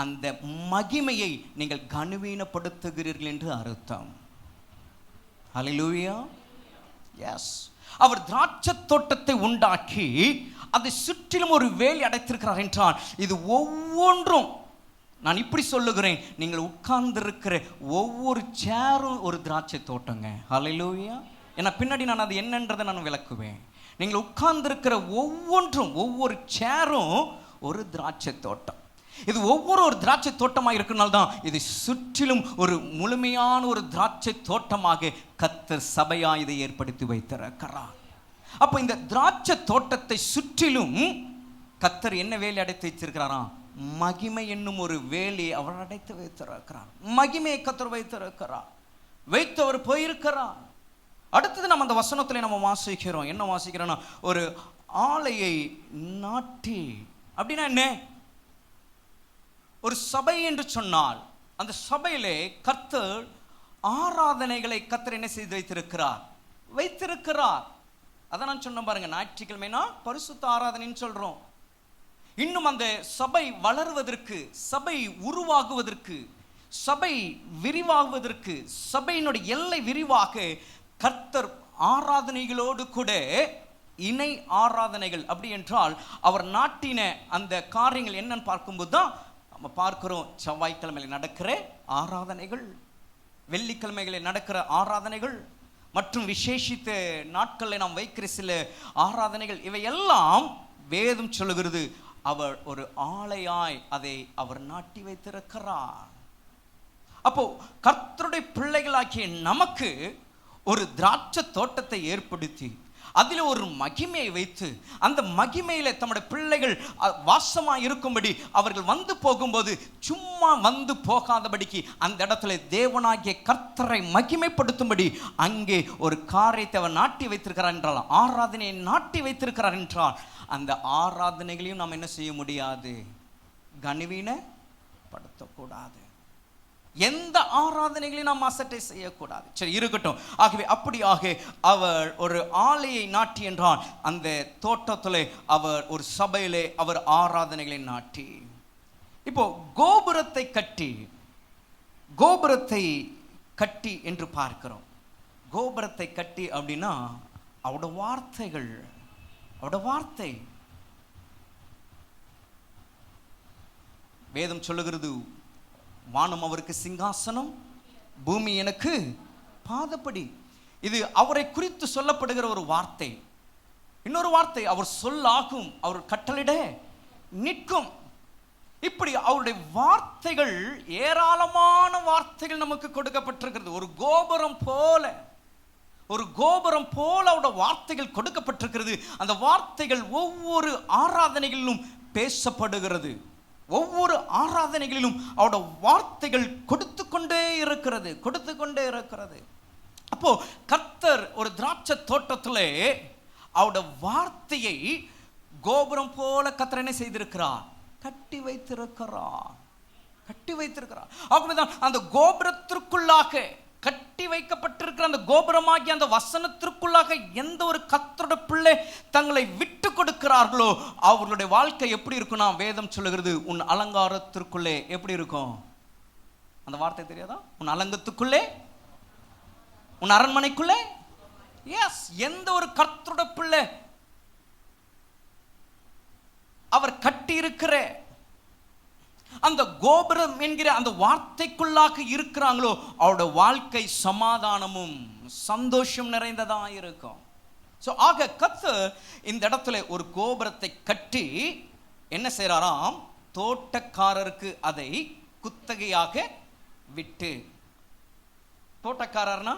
அந்த மகிமையை நீங்கள் கனவீனப்படுத்துகிறீர்கள் என்று அர்த்தம். ஹல்லேலூயா. எஸ். அவர் திராட்சை தோட்டத்தை உண்டாக்கி அதை சுற்றிலும் ஒரு வேலி அடைத்திருக்கிறார் என்றால், இது ஒவ்வொன்றும், நான் இப்படி சொல்லுகிறேன், நீங்கள் உட்கார்ந்திருக்கிற ஒவ்வொரு சேரும் ஒரு திராட்சை தோட்டங்க. ஹல்லேலூயா. ஏன்னா பின்னாடி நான் அது என்னன்றதை நான் விளக்குவேன். நீங்கள் உட்கார்ந்திருக்கிற ஒவ்வொன்றும், ஒவ்வொரு சேரும் ஒரு திராட்சை தோட்டம். இது ஒவ்வொரு திராட்சை தோட்டமாக இருக்கிறனால்தான் இது சுற்றிலும் ஒரு முழுமையான ஒரு திராட்சை தோட்டமாக கர்த்தர் சபையா இதை ஏற்படுத்தி வைத்திருக்கிறார். அப்ப இந்த திராட்சை தோட்டத்தை சுற்றிலும் கர்த்தர் என்ன வேலி அடைத்து வச்சிருக்கிறாராம்? மகிமை என்னும் ஒரு வேலி அவர் அடைத்து வைத்திருக்கிறார். மகிமையை கர்த்தர் வைத்திருக்கிறார். வைத்தவர் போயிருக்கிறார். அடுத்தது நம்ம அந்த வசனத்தில் நம்ம வாசிக்கிறோம். என்ன வாசிக்கிறோம்னா, ஒரு ஆலையை நாட்டி. அப்படின்னா என்ன? ஒரு சபை என்று சொன்னால் அந்த சபையிலே கர்த்தர் ஆராதனைகளை கர்த்தர் என்ன செய்து வைத்திருக்கிறார். அதான் நான் சொன்ன பாருங்க, ஞாயிற்றுக்கிழமைனா பரிசுத்த ஆராதனைன்னு சொல்றோம். இன்னும் அந்த சபை வளர்வதற்கு, சபை உருவாகுவதற்கு, சபை விரிவாகுவதற்கு, சபையினுடைய எல்லை விரிவாக கர்த்தர் ஆராதனைகளோடு கூட இணை ஆராதனைகள், அப்படி என்றால் அவர் நாட்டின அந்த காரியங்கள் என்னன்னு பார்க்கும்போது தான் நம்ம பார்க்கிறோம். செவ்வாய்க்கிழமையில் நடக்கிற ஆராதனைகள், வெள்ளிக்கிழமைகளில் நடக்கிற ஆராதனைகள் மற்றும் விசேஷித்த நாட்களில் நாம் வைக்கிற சில ஆராதனைகள், இவையெல்லாம் வேதம் சொல்லுகிறது அவர் ஒரு ஆலையாய் அதை அவர் நாட்டி வைத்திருக்கிறார். அப்போ கர்த்தருடைய பிள்ளைகளாகிய நமக்கு ஒரு திராட்சை தோட்டத்தை ஏற்படுத்தி அதில் ஒரு மகிமையை வைத்து, அந்த மகிமையில தம்முடைய பிள்ளைகள் வாசமாக இருக்கும்படி, அவர்கள் வந்து போகும்போது சும்மா வந்து போகாதபடிக்கு அந்த இடத்துல தேவனாகிய கர்த்தரை மகிமைப்படுத்தும்படி அங்கே ஒரு காரியத்தை அவர் நாட்டி வைத்திருக்கிறார் என்றால், ஆராதனையை நாட்டி வைத்திருக்கிறார் என்றால், அந்த ஆராதனைகளையும் நாம் என்ன செய்ய முடியாது? கனவீனப்படுத்தக்கூடாது. எந்த ஆராதனைகளையும் நாம் அசட்டை செய்யக்கூடாது. சரி, இருக்கட்டும். ஆகவே அப்படியாக அவர் ஒரு ஆலையை நாட்டி என்றால், அந்த தோட்டத்திலே அவர் ஒரு சபையிலே அவர் ஆராதனைகளை நாட்டி, இப்போ கோபுரத்தை கட்டி என்று பார்க்கிறோம். கோபுரத்தை கட்டி அப்படின்னா அவருடைய வார்த்தைகள், அவருடைய வார்த்தை. வேதம் சொல்லுகிறது, வானம் அவருக்கு சிங்காசனம், பூமி எனக்கு பாதப்படி. இது அவரை குறித்து சொல்லப்படுகிற ஒரு வார்த்தை. இன்னொரு வார்த்தை, அவர் சொல்லாகும், அவர் கட்டளையிட நிற்கும். இப்படி அவருடைய வார்த்தைகள், ஏராளமான வார்த்தைகள் நமக்கு கொடுக்கப்பட்டிருக்கிறது. ஒரு கோபுரம் போல அவருடைய வார்த்தைகள் கொடுக்கப்பட்டிருக்கிறது. அந்த வார்த்தைகள் ஒவ்வொரு ஆராதனைகளிலும் பேசப்படுகிறது. ஒவ்வொரு ஆராதனைகளிலும் அவருடைய வார்த்தைகள் கொடுத்து கொண்டே இருக்கிறது. அப்போ கர்த்தர் ஒரு திராட்சை தோட்டத்திலே அவருடைய வார்த்தையை கோபுரம் போல கர்த்தர் என்ன செய்திருக்கிறார்? கட்டி வைத்திருக்கிறார். ஆகவேதான் அந்த கோபுரத்திற்குள்ளாக, கட்டி வைக்கப்பட்டிருக்கிற அந்த கோபுரமாகிய அந்த வசனத்திற்குள்ளாக எந்த ஒரு கர்த்தருடைய பிள்ளை தங்களை விட்டு கொடுக்கிறார்களோ அவர்களுடைய வாழ்க்கை எப்படி இருக்கும்னா, வேதம் சொல்லுகிறது, உன் அலங்காரத்திற்குள்ளே எப்படி இருக்கும்? அந்த வார்த்தை தெரியாதா? உன் அலங்கத்துக்குள்ளே, உன் அரண்மனைக்குள்ளே. எஸ், எந்த ஒரு கர்த்தருடைய பிள்ளை அவர் கட்டி இருக்கிற அந்த கோபுரம் என்கிற அந்த வார்த்தைக்குள்ளாக இருக்கிறாங்களோ அவருடைய வாழ்க்கை சமாதானமும் சந்தோஷம் நிறைந்ததா இருக்கும். ஸோ ஆக கர்த்தர் இந்த இடத்துல ஒரு கோபுரத்தை கட்டி என்ன செய்யறாராம்? தோட்டக்காரருக்கு அதை குத்தகையாக விட்டு. தோட்டக்காரர்னா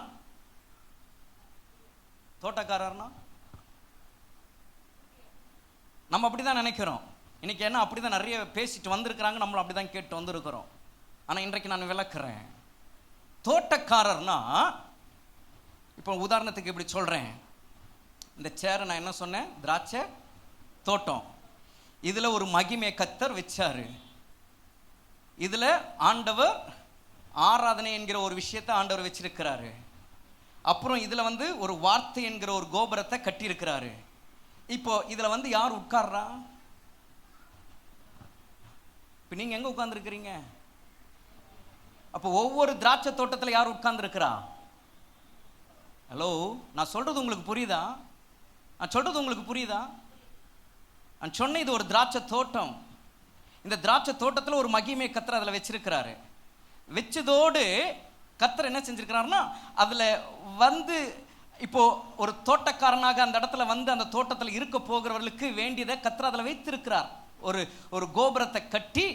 நம்ம அப்படிதான் நினைக்கிறோம். இன்னைக்கு என்ன அப்படிதான் நிறைய பேசிட்டு வந்திருக்கிறாங்க, நம்மளும் அப்படிதான் கேட்டு வந்திருக்கிறோம். ஆனால் இன்றைக்கு நான் விளக்குறேன். தோட்டக்காரர்னா, இப்போ உதாரணத்துக்கு இப்படி சொல்றேன், இந்த சேரை நான் என்ன சொன்னேன், திராட்சை தோட்டம். இதுல ஒரு மகிமை கர்த்தர் வச்சாரு. இதுல ஆண்டவர் ஆராதனை என்கிற ஒரு விஷயத்தை ஆண்டவர் வச்சிருக்கிறாரு. அப்புறம் இதுல ஒரு வார்த்தை என்கிற ஒரு கோபுரத்தை கட்டி இருக்கிறாரு. இப்போ இதுல யார் உட்கார்றா? இப்ப நீங்க எங்க உட்கார்ந்து இருக்கிறீங்க? அப்போ ஒவ்வொரு திராட்சை தோட்டத்துல யார் உட்கார்ந்து இருக்கிறா? ஹலோ, நான் சொல்றது உங்களுக்கு புரியுதா? நான் சொன்ன இது ஒரு திராட்சை தோட்டம். இந்த திராட்சை தோட்டத்துல ஒரு மகிமை கர்த்தர் அதுல வச்சிருக்கிறாரு. வச்சதோடு கர்த்தர் என்ன செஞ்சிருக்கிறாருன்னா, அதுல இப்போ ஒரு தோட்டக்காரனாக அந்த இடத்துல அந்த தோட்டத்தில் இருக்க போகிறவர்களுக்கு வேண்டியதை கர்த்தர் அதுல வைத்திருக்கிறார். ஒரு கோபுரத்தை கட்டி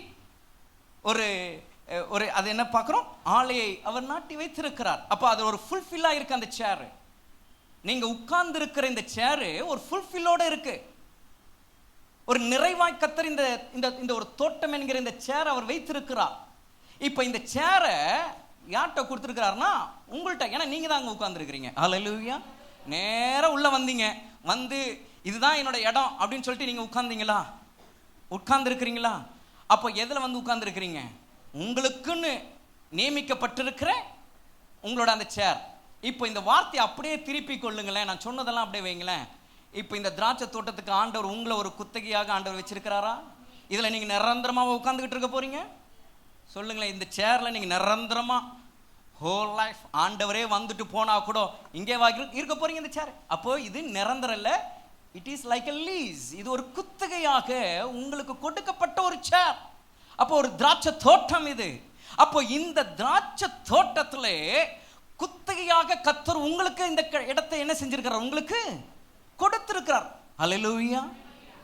ஒரு அது என்ன பார்க்கிறோம், ஆலையை அவர் நாட்டி வைத்திருக்கிறார். அப்போ அது ஒரு ஃபுல்ஃபில்லா இருக்கு. அந்த சேர், நீங்க உட்கார்ந்து இருக்கிற இந்த சேரு ஒரு ஃபுல்ஃபில்லோட இருக்கு. ஒரு நிறைவாய் கர்த்தர் இந்த ஒரு தோட்டம் என்கிற இந்த சேர் அவர் வைத்திருக்கிறார். இப்போ இந்த சேரை யார்கிட்ட கொடுத்துருக்கிறாருன்னா உங்கள்கிட்ட. ஏன்னா நீங்க தான் அங்க உட்கார்ந்து இருக்கிறீங்க. ஹல்லேலூயா. நேரா உள்ள வந்தீங்க, இதுதான் என்னோட இடம் அப்படின்னு சொல்லிட்டு நீங்க உட்கார்ந்து இருக்கிறீங்களா? அப்போ எதுல உட்கார்ந்து இருக்கிறீங்க? உங்களுக்குன்னு நியமிக்கப்பட்டிருக்கிற உங்களோட அந்த சேர். இப்போ இந்த வார்த்தையை அப்படியே திருப்பி கொள்ளுங்களேன், நான் சொன்னதெல்லாம் அப்படியே வைங்களேன். இப்போ இந்த திராட்சை தோட்டத்துக்கு ஆண்டவர் உங்களை ஒரு குத்தகையாக ஆண்டவர் வச்சிருக்கிறாரா? இதுல நீங்க நிரந்தரமாக உட்கார்ந்துகிட்டு இருக்க போறீங்க? சொல்லுங்களேன். இந்த சேர்ல நீங்க நிரந்தரமா ஹோல் லைஃப் ஆண்டவரே வந்துட்டு போனா கூட இங்கே இருக்க போறீங்க இந்த சேர். அப்போ இது நிரந்தரம் இல்ல, it is like a lease. இது ஒரு குத்தகையாக உங்களுக்கு கொடுக்கப்பட்ட ஒரு சேர். அப்போ ஒரு திராட்சை தோட்டம் இது. அப்போ இந்த திராட்சை தோட்டத்துல குத்தகையாக கர்த்தர் உங்களுக்கு இந்த இடத்தை என்ன செஞ்சிருக்கிறார், உங்களுக்கு கொடுத்திருக்கிறார். ஹல்லேலூயா.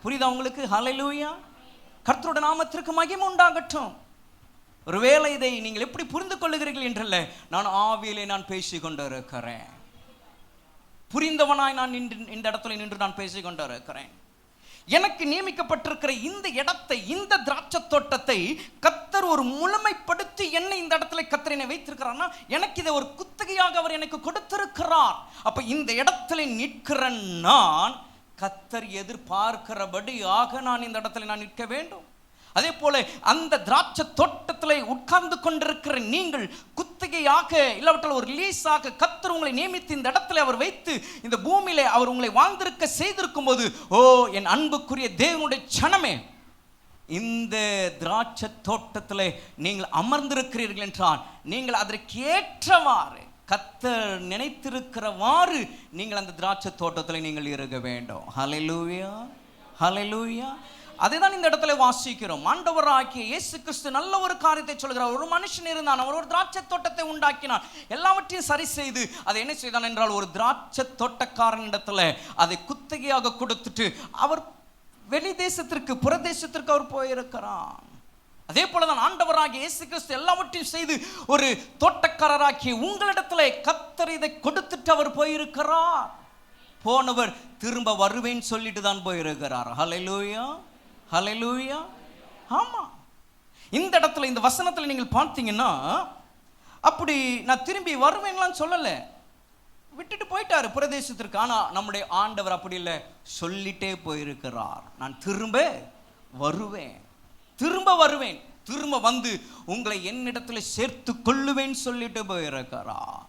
புரியுதா உங்களுக்கு? ஹல்லேலூயா. கர்த்தருடைய நாமத்திற்கு மகிமை உண்டாகட்டும். ஒருவேளை இதை நீங்கள் எப்படி புரிந்து கொள்ளுகிறீர்கள் என்றல்ல, நான் ஆவியிலே நான் பேசிக் கொண்டிருக்கிறேன். புரிந்தவனாய் நான் இந்த இடத்துல நின்று நான் பேசிக் கொண்டிருக்கிறேன். எனக்கு நியமிக்கப்பட்டிருக்கிற இந்த இடத்தை, இந்த திராட்சை தோட்டத்தை கர்த்தர் ஒரு முழுமைப்படுத்தி என்னை இந்த இடத்துல கர்த்தர் என்னை வைத்திருக்கிறார்னா, எனக்கு இதை ஒரு குத்தகையாக அவர் எனக்கு கொடுத்திருக்கிறார். அப்ப இந்த இடத்துல நிற்கிற நான் கர்த்தர் எதிர்பார்க்கிறபடியாக நான் இந்த இடத்துல நான் நிற்க வேண்டும். அதே போல அந்த திராட்சை தோட்டத்தில் உட்கார்ந்து கொண்டிருக்கிற நீங்கள் குத்தகையாக இல்லாவிட்டால் ஒரு லீஸாக கர்த்தர் உங்களை நியமித்து இந்த இடத்துல அவர் வைத்து இந்த பூமியிலே அவர் உங்களை வாழ்ந்திருக்க செய்திருக்கும் போது, ஓ என் அன்புக்குரிய தேவனுடைய சனமே, இந்த திராட்சை தோட்டத்தில் நீங்கள் அமர்ந்திருக்கிறீர்கள் என்றால் நீங்கள் அதற்கு ஏற்றவாறு கர்த்தர் நினைத்திருக்கிறவாறு நீங்கள் அந்த திராட்சை தோட்டத்தில் நீங்கள் இருக்க வேண்டும். ஹல்லேலூயா, ஹல்லேலூயா. அதைதான் இந்த இடத்துல வாசிக்கிறோம். ஆண்டவராகிய இயேசு கிறிஸ்து நல்ல ஒரு காரியத்தை சொல்கிறார். ஒரு மனுஷன் இருந்தான், அவர் ஒரு திராட்சை தோட்டத்தை உண்டாக்கினான். எல்லாவற்றையும் சரி செய்து அதை என்ன செய்தான் என்றால், ஒரு திராட்சை தோட்டக்காரன் இடத்துல அதை குத்தகையாக கொடுத்துட்டு அவர் வெளி தேசத்திற்கு புறதேசத்திற்கு அவர் போயிருக்கிறான். அதே போலதான் ஆண்டவராகிய இயேசு கிறிஸ்து எல்லாவற்றையும் செய்து ஒரு தோட்டக்காரராகிய உங்களிடத்துல கர்த்தர் இதை கொடுத்துட்டு அவர் போயிருக்கிறார். போனவர் திரும்ப வருவேன் சொல்லிட்டு தான் போயிருக்கிறார். ஹல்லேலூயா, ஹல்லேலூயா. ஆமா, இந்த இடத்துல இந்த வசனத்துல நீங்கள் பார்த்தீங்கன்னா, அப்படி நான் திரும்பி வருவேன்லாம் சொல்லல, விட்டுட்டு போயிட்டாரு பிரதேசத்திற்கு. ஆனா நம்முடைய ஆண்டவர் அப்படி இல்லை, சொல்லிட்டே போயிருக்கிறார், நான் திரும்ப வருவேன், திரும்ப வந்து உங்களை என்னிடத்துல சேர்த்து கொள்ளுவேன் சொல்லிட்டு போயிருக்கிறார்.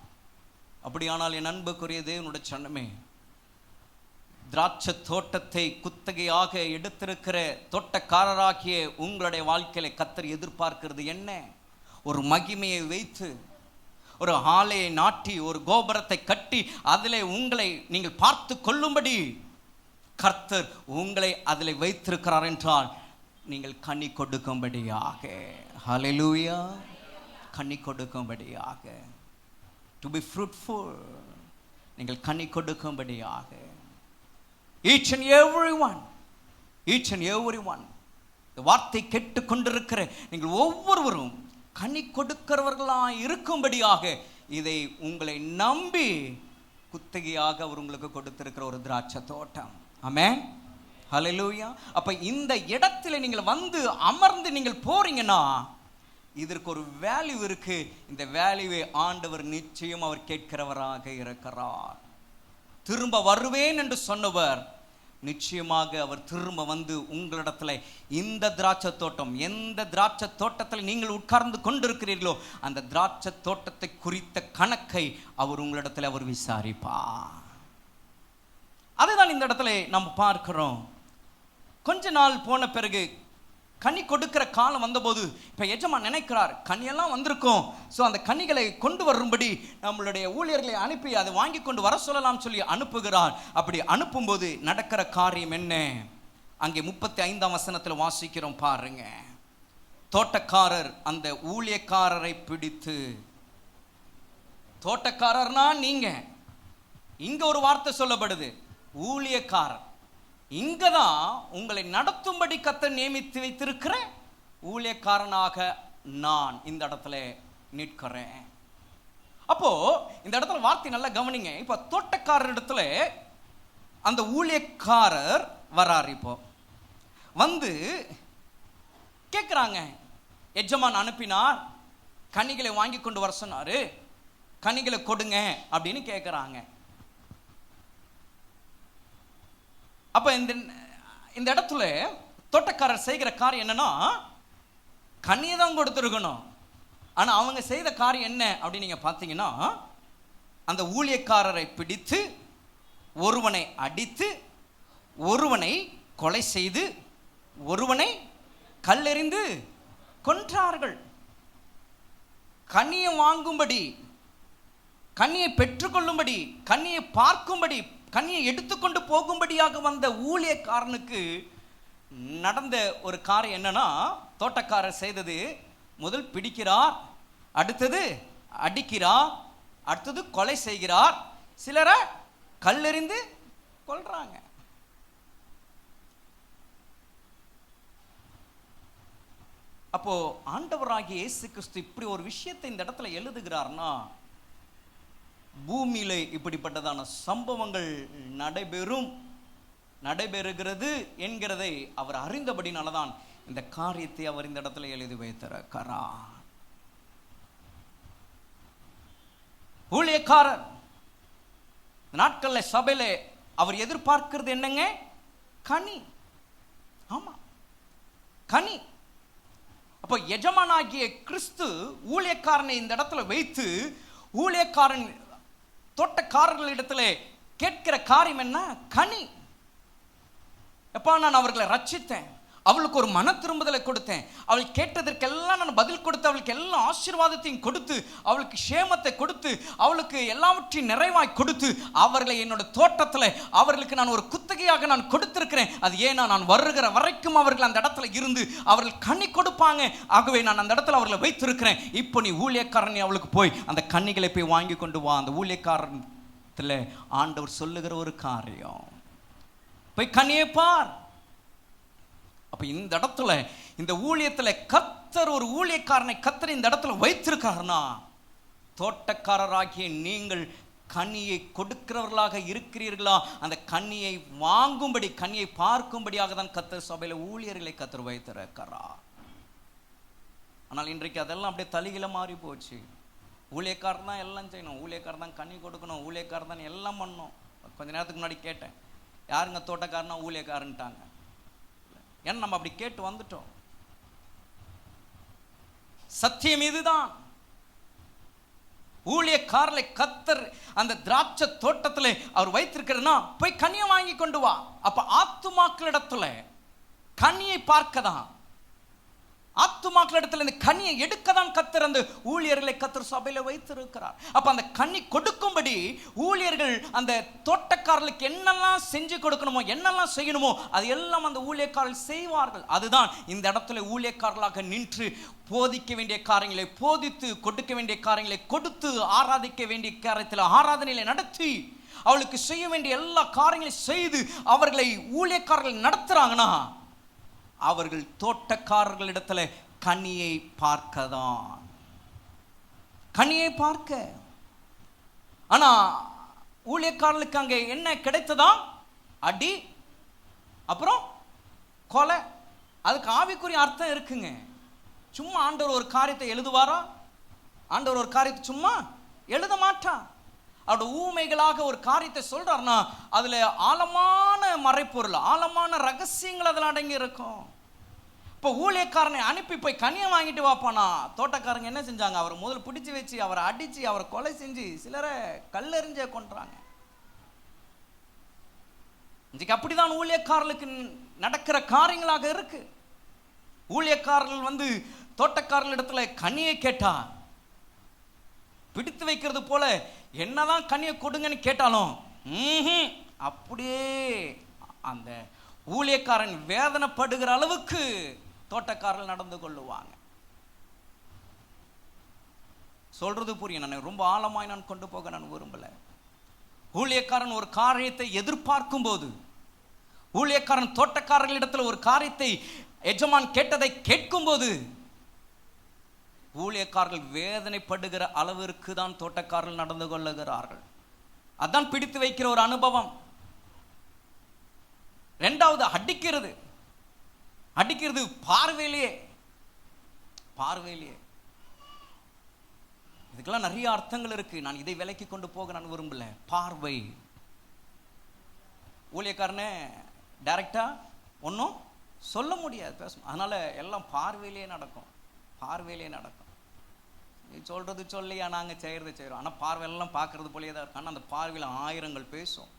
அப்படியானால் என் அன்புக்குரிய தேவனுடைய சனமே, திராட்சை தோட்டத்தை குத்தகையாக எடுத்திருக்கிற தோட்டக்காரராகிய உங்களுடைய வாழ்க்கையில கர்த்தர் எதிர்பார்க்கிறது என்ன? ஒரு மகிமையை வைத்து ஒரு ஆலையை நாட்டி ஒரு கோபுரத்தை கட்டி அதிலே உங்களை நீங்கள் பார்த்து கொள்ளும்படி கர்த்தர் உங்களை அதில் வைத்திருக்கிறார் என்றால் நீங்கள் கனி கொடுக்கும்படியாக. ஹல்லேலூயா. கனி கொடுக்கும்படியாக, டு பி ஃப்ரூட்ஃபுல், நீங்கள் கனி கொடுக்கும்படியாக. Each and everyone, இந்த வார்த்தை கேட்டுக் கொண்டிருக்கிற நீங்கள் ஒவ்வொருவரும் கனி கொடுக்கிறவர்களாய் இருக்கும்படியாக இதை உங்களை நம்பி குத்தகையாக அவர் உங்களுக்கு கொடுத்திருக்கிற ஒரு திராட்சை தோட்டம். ஆமென், ஹல்லேலூயா. அப்ப இந்த இடத்துல நீங்கள் வந்து அமர்ந்து நீங்கள் போறீங்கன்னா இதற்கு ஒரு வேல்யூ இருக்கு. இந்த வேல்யூவை ஆண்டவர் நிச்சயம் அவர் கேட்கிறவராக இருக்கிறார். திரும்ப வருவேன் என்று சொன்னவர் நிச்சயமாக அவர் திரும்ப வந்து உங்களிடத்துல இந்த திராட்சை தோட்டம், எந்த திராட்சை தோட்டத்தில் நீங்கள் உட்கார்ந்து கொண்டிருக்கிறீர்களோ அந்த திராட்சை தோட்டத்தை குறித்த கணக்கை அவர் உங்களிடத்துல அவர் விசாரிப்பார். அதுதான் இந்த இடத்துல நம்ம பார்க்கிறோம். கொஞ்ச நாள் போன பிறகு கனி கொடுக்கிற காலம் வந்தபோது இப்போ எஜமான் நினைக்கிறார், கனியெல்லாம் வந்திருக்கும், ஸோ அந்த கனிகளை கொண்டு வரும்படி நம்மளுடைய ஊழியர்களை அனுப்பி அதை வாங்கி கொண்டு வர சொல்லலாம் சொல்லி அனுப்புகிறார். அப்படி அனுப்பும்போது நடக்கிற காரியம் என்ன? அங்கே 35ஆம் வசனத்தில் வாசிக்கிறோம் பாருங்க. தோட்டக்காரர் அந்த ஊழியக்காரரை பிடித்து, தோட்டக்காரர்னா நீங்க, இங்க ஒரு வார்த்தை சொல்லப்படுது ஊழியக்காரர். இங்கதான் உங்களை நடத்தும்படி கர்த்தர் நியமித்து வைத்திருக்கிற ஊழியக்காரனாக நான் இந்த இடத்துல நிற்கிறேன். அப்போ இந்த இடத்துல வார்த்தை நல்லா கவனிங்க. இப்ப தோட்டக்காரர் இடத்துல அந்த ஊழியக்காரர் வரார். இப்போ வந்து கேட்குறாங்க, எஜமான் அனுப்பினார், கனிகளை வாங்கி கொண்டு வர சொன்னாரு, கனிகளை கொடுங்க அப்படின்னு கேட்குறாங்க. அப்ப இந்த இடத்துல தோட்டக்காரர் செய்கிற காரியம் என்னன்னா, கனியை தான் கொடுத்துருக்கணும். ஆனா அவங்க செய்த காரியம் என்ன அப்படின்னு நீங்க பார்த்தீங்கன்னா, அந்த ஊழியக்காரரை பிடித்து ஒருவனை அடித்து, ஒருவனை கொலை செய்து, ஒருவனை கல்லெறிந்து கொன்றார்கள். கனியை வாங்கும்படி, கனியை பெற்றுக்கொள்ளும்படி, கனியை பார்க்கும்படி, கனியை எடுத்துக்கொண்டு போகும்படியாக வந்த ஊழியக்காரனுக்கு நடந்த ஒரு காரியம் என்னன்னா, தோட்டக்காரர் செய்தது முதல் பிடிக்கிறார், அடுத்தது அடிக்கிறார், அடுத்தது கொலை செய்கிறார், சிலரை கல்லெறிந்து கொல்றாங்க. அப்போ ஆண்டவராகிய இயேசு கிறிஸ்து இப்படி ஒரு விஷயத்தை இந்த இடத்துல எழுதுகிறார்னா, பூமியிலே இப்படிப்பட்டதான சம்பவங்கள் நடைபெறுகிறது என்கிறதை அவர் அறிந்தபடினால்தான் இந்த காரியத்தை அவர் இந்த இடத்துல எழுதி வைத்திருக்கிறார். ஊழியக்காரர் நாட்கள்ல சபையில அவர் எதிர்பார்க்கிறது என்னங்க? கனி. ஆமா, கனி. அப்போ எஜமானாகிய கிறிஸ்து ஊழியக்காரனை இந்த இடத்துல வைத்து, ஊழியக்காரன் தோட்டக்காரர்களிடத்துல கேட்கிற காரியம் என்ன? கனி. எப்பா, நான் அவர்களை ரட்சித்தேன், அவளுக்கு ஒரு மன திரும்புதலை கொடுத்தேன், அவள் கேட்டதற்கெல்லாம் நான் பதில் கொடுத்து, அவளுக்கு எல்லா ஆசீர்வாதத்தையும் கொடுத்து, அவளுக்கு சேமத்தை கொடுத்து, அவளுக்கு எல்லாவற்றையும் நிறைவாய் கொடுத்து, அவர்களை என்னோட தோட்டத்தில் அவர்களுக்கு நான் ஒரு குத்தகையாக நான் கொடுத்திருக்கிறேன். அது ஏன்னா நான் வருகிற வரைக்கும் அவர்கள் அந்த இடத்துல இருந்து அவர்கள் கனி கொடுப்பாங்க. ஆகவே நான் அந்த இடத்துல அவர்களை வைத்திருக்கிறேன். இப்போ நீ ஊழியக்காரன், அவளுக்கு போய் அந்த கனிகளை போய் வாங்கி கொண்டு வா. அந்த ஊழியக்காரத்தில் ஆண்டவர் சொல்லுகிற ஒரு காரியம், போய் கனியை பார். அப்ப இந்த இடத்துல, இந்த ஊழியத்துல கர்த்தர் ஒரு ஊழியக்காரனை கர்த்தர் இந்த இடத்துல வைத்திருக்காருன்னா, தோட்டக்காரராகிய நீங்கள் கனியை கொடுக்கிறவர்களாக இருக்கிறீர்களா? அந்த கனியை வாங்கும்படி, கனியை பார்க்கும்படியாக தான் கர்த்தர் சபையில ஊழியர்களை கர்த்தர் வைத்திருக்கிறார். ஆனால் இன்றைக்கு அதெல்லாம் அப்படியே தலையில மாறி போச்சு. ஊழியக்காரன் தான் எல்லாம் செய்யணும், ஊழியக்காரன் தான் கனி கொடுக்கணும், ஊழியக்காரன் தான் எல்லாம் பண்ணணும். கொஞ்ச நேரத்துக்கு முன்னாடி கேட்டேன், யாருங்க தோட்டக்காரனா ஊழியக்காரன்ட்டாங்க. ஏன்னா நம்ம அப்படி கேட்டு வந்துட்டோம். சத்தியம் இதுதான். ஊழியக்காரரை கர்த்தர் அந்த திராட்சை தோட்டத்தில் அவர் வைத்திருக்கிறதுனா, போய் கனியை வாங்கி கொண்டு வா. அப்ப ஆத்துமாக்களிடத்துல கனியை பார்க்கதான், ஆத்துமாக்களிடத்துல இந்த கனியை எடுக்கதான் கர்த்தர் அந்த ஊழியர்களை கர்த்தர் சபையில வைத்திருக்கிறார். அப்ப அந்த கனி கொடுக்கும்படி ஊழியர்கள் அந்த தோட்டக்காரர்களுக்கு என்னெல்லாம் செஞ்சு கொடுக்கணுமோ, என்னெல்லாம் செய்யணுமோ அது எல்லாம் அந்த ஊழியக்காரர்கள் செய்வார்கள். அதுதான் இந்த இடத்துல ஊழியக்காரர்களாக நின்று போதிக்க வேண்டிய காரியங்களை போதித்து, கொடுக்க வேண்டிய காரியங்களை கொடுத்து, ஆராதிக்க வேண்டிய காரியத்தில் ஆராதனைகளை நடத்தி, அவளுக்கு செய்ய வேண்டிய எல்லா காரியங்களையும் செய்து அவர்களை ஊழியக்காரர்கள் நடத்துறாங்கன்னா, அவர்கள் தோட்டக்காரர்களிடத்துல கனியை பார்க்கதான், கனியை பார்க்க. ஆனா ஊழியக்காரர்களுக்கு அங்கே என்ன கிடைத்ததா? அடி, அப்புறம் கொலை. அதுக்கு ஆவிக்குரிய அர்த்தம் இருக்குங்க. சும்மா ஆண்டவர் ஒரு காரியத்தை எழுதுவாரா? ஆண்டவர் ஒரு காரியத்தை சும்மா எழுத மாட்டான். அவரோட ஊமைகளாக ஒரு காரியத்தை சொல்றாருன்னா அதுல ஆழமான மறைப்பொருள், ஆழமான ரகசியங்கள் அதில் அடங்கி இருக்கும். இப்போ ஊழியக்காரனை அனுப்பி போய் கனியை வாங்கிட்டு வாப்பானா, தோட்டக்காரங்க என்ன செஞ்சாங்க? அவரை முதல்ல பிடிச்சி வச்சு அவரை அடிச்சு அவரை கொலை செஞ்சு சிலரை கல்லெறிஞ்சே கொன்றாங்க. இன்றைக்கு அப்படிதான் ஊழியக்காரர்களுக்கு நடக்கிற காரியங்களாக இருக்கு. ஊழியக்காரர்கள் வந்து தோட்டக்காரர்கள் இடத்துல கனியை கேட்டா பிடித்து வைக்கிறது போல என்னதான் கனியை கொடுங்கன்னு கேட்டாலும் அப்படியே அந்த ஊழியக்காரன் வேதனைப்படுகிற அளவுக்கு தோட்டக்காரர்கள் நடந்து கொள்ளுவாங்க. சொல்றது புரியும். நான் ரொம்ப ஆழமாய் நான் கொண்டு போக நான் விரும்பல. ஊழியக்காரன் ஒரு காரியத்தை எதிர்பார்க்கும் போது, ஊழியக்காரன் தோட்டக்காரர்களிடத்தில் ஒரு காரியத்தை எஜமான் கேட்டதை கேட்கும் போது ஊழியக்காரர்கள் வேதனைப்படுகிற அளவிற்கு தான் தோட்டக்காரர்கள் நடந்து கொள்ளுகிறார்கள். அதான் பிடித்து வைக்கிற ஒரு அனுபவம். இரண்டாவது அடிக்கிறது. அடிக்கிறது பார்வையிலேயே. பார்வையிலேயே இதுக்கெல்லாம் நிறைய அர்த்தங்கள் இருக்கு. நான் இதை விலக்கி கொண்டு போக நான் விரும்பல. பார்வை. ஊழியக்காரனே டைரக்டா ஒன்றும் சொல்ல முடியாது, பேச. அதனால எல்லாம் பார்வையிலே நடக்கும். பார்வையிலே நடக்கும். நீ சொல்றது சொல்லியா, நாங்கள் செய்யறது செய்கிறோம். ஆனால் பார்வையெல்லாம் பார்க்கறது போலேயே தான் இருக்கும். ஆனால் அந்த பார்வையில் ஆயிரங்கள் பேசும்.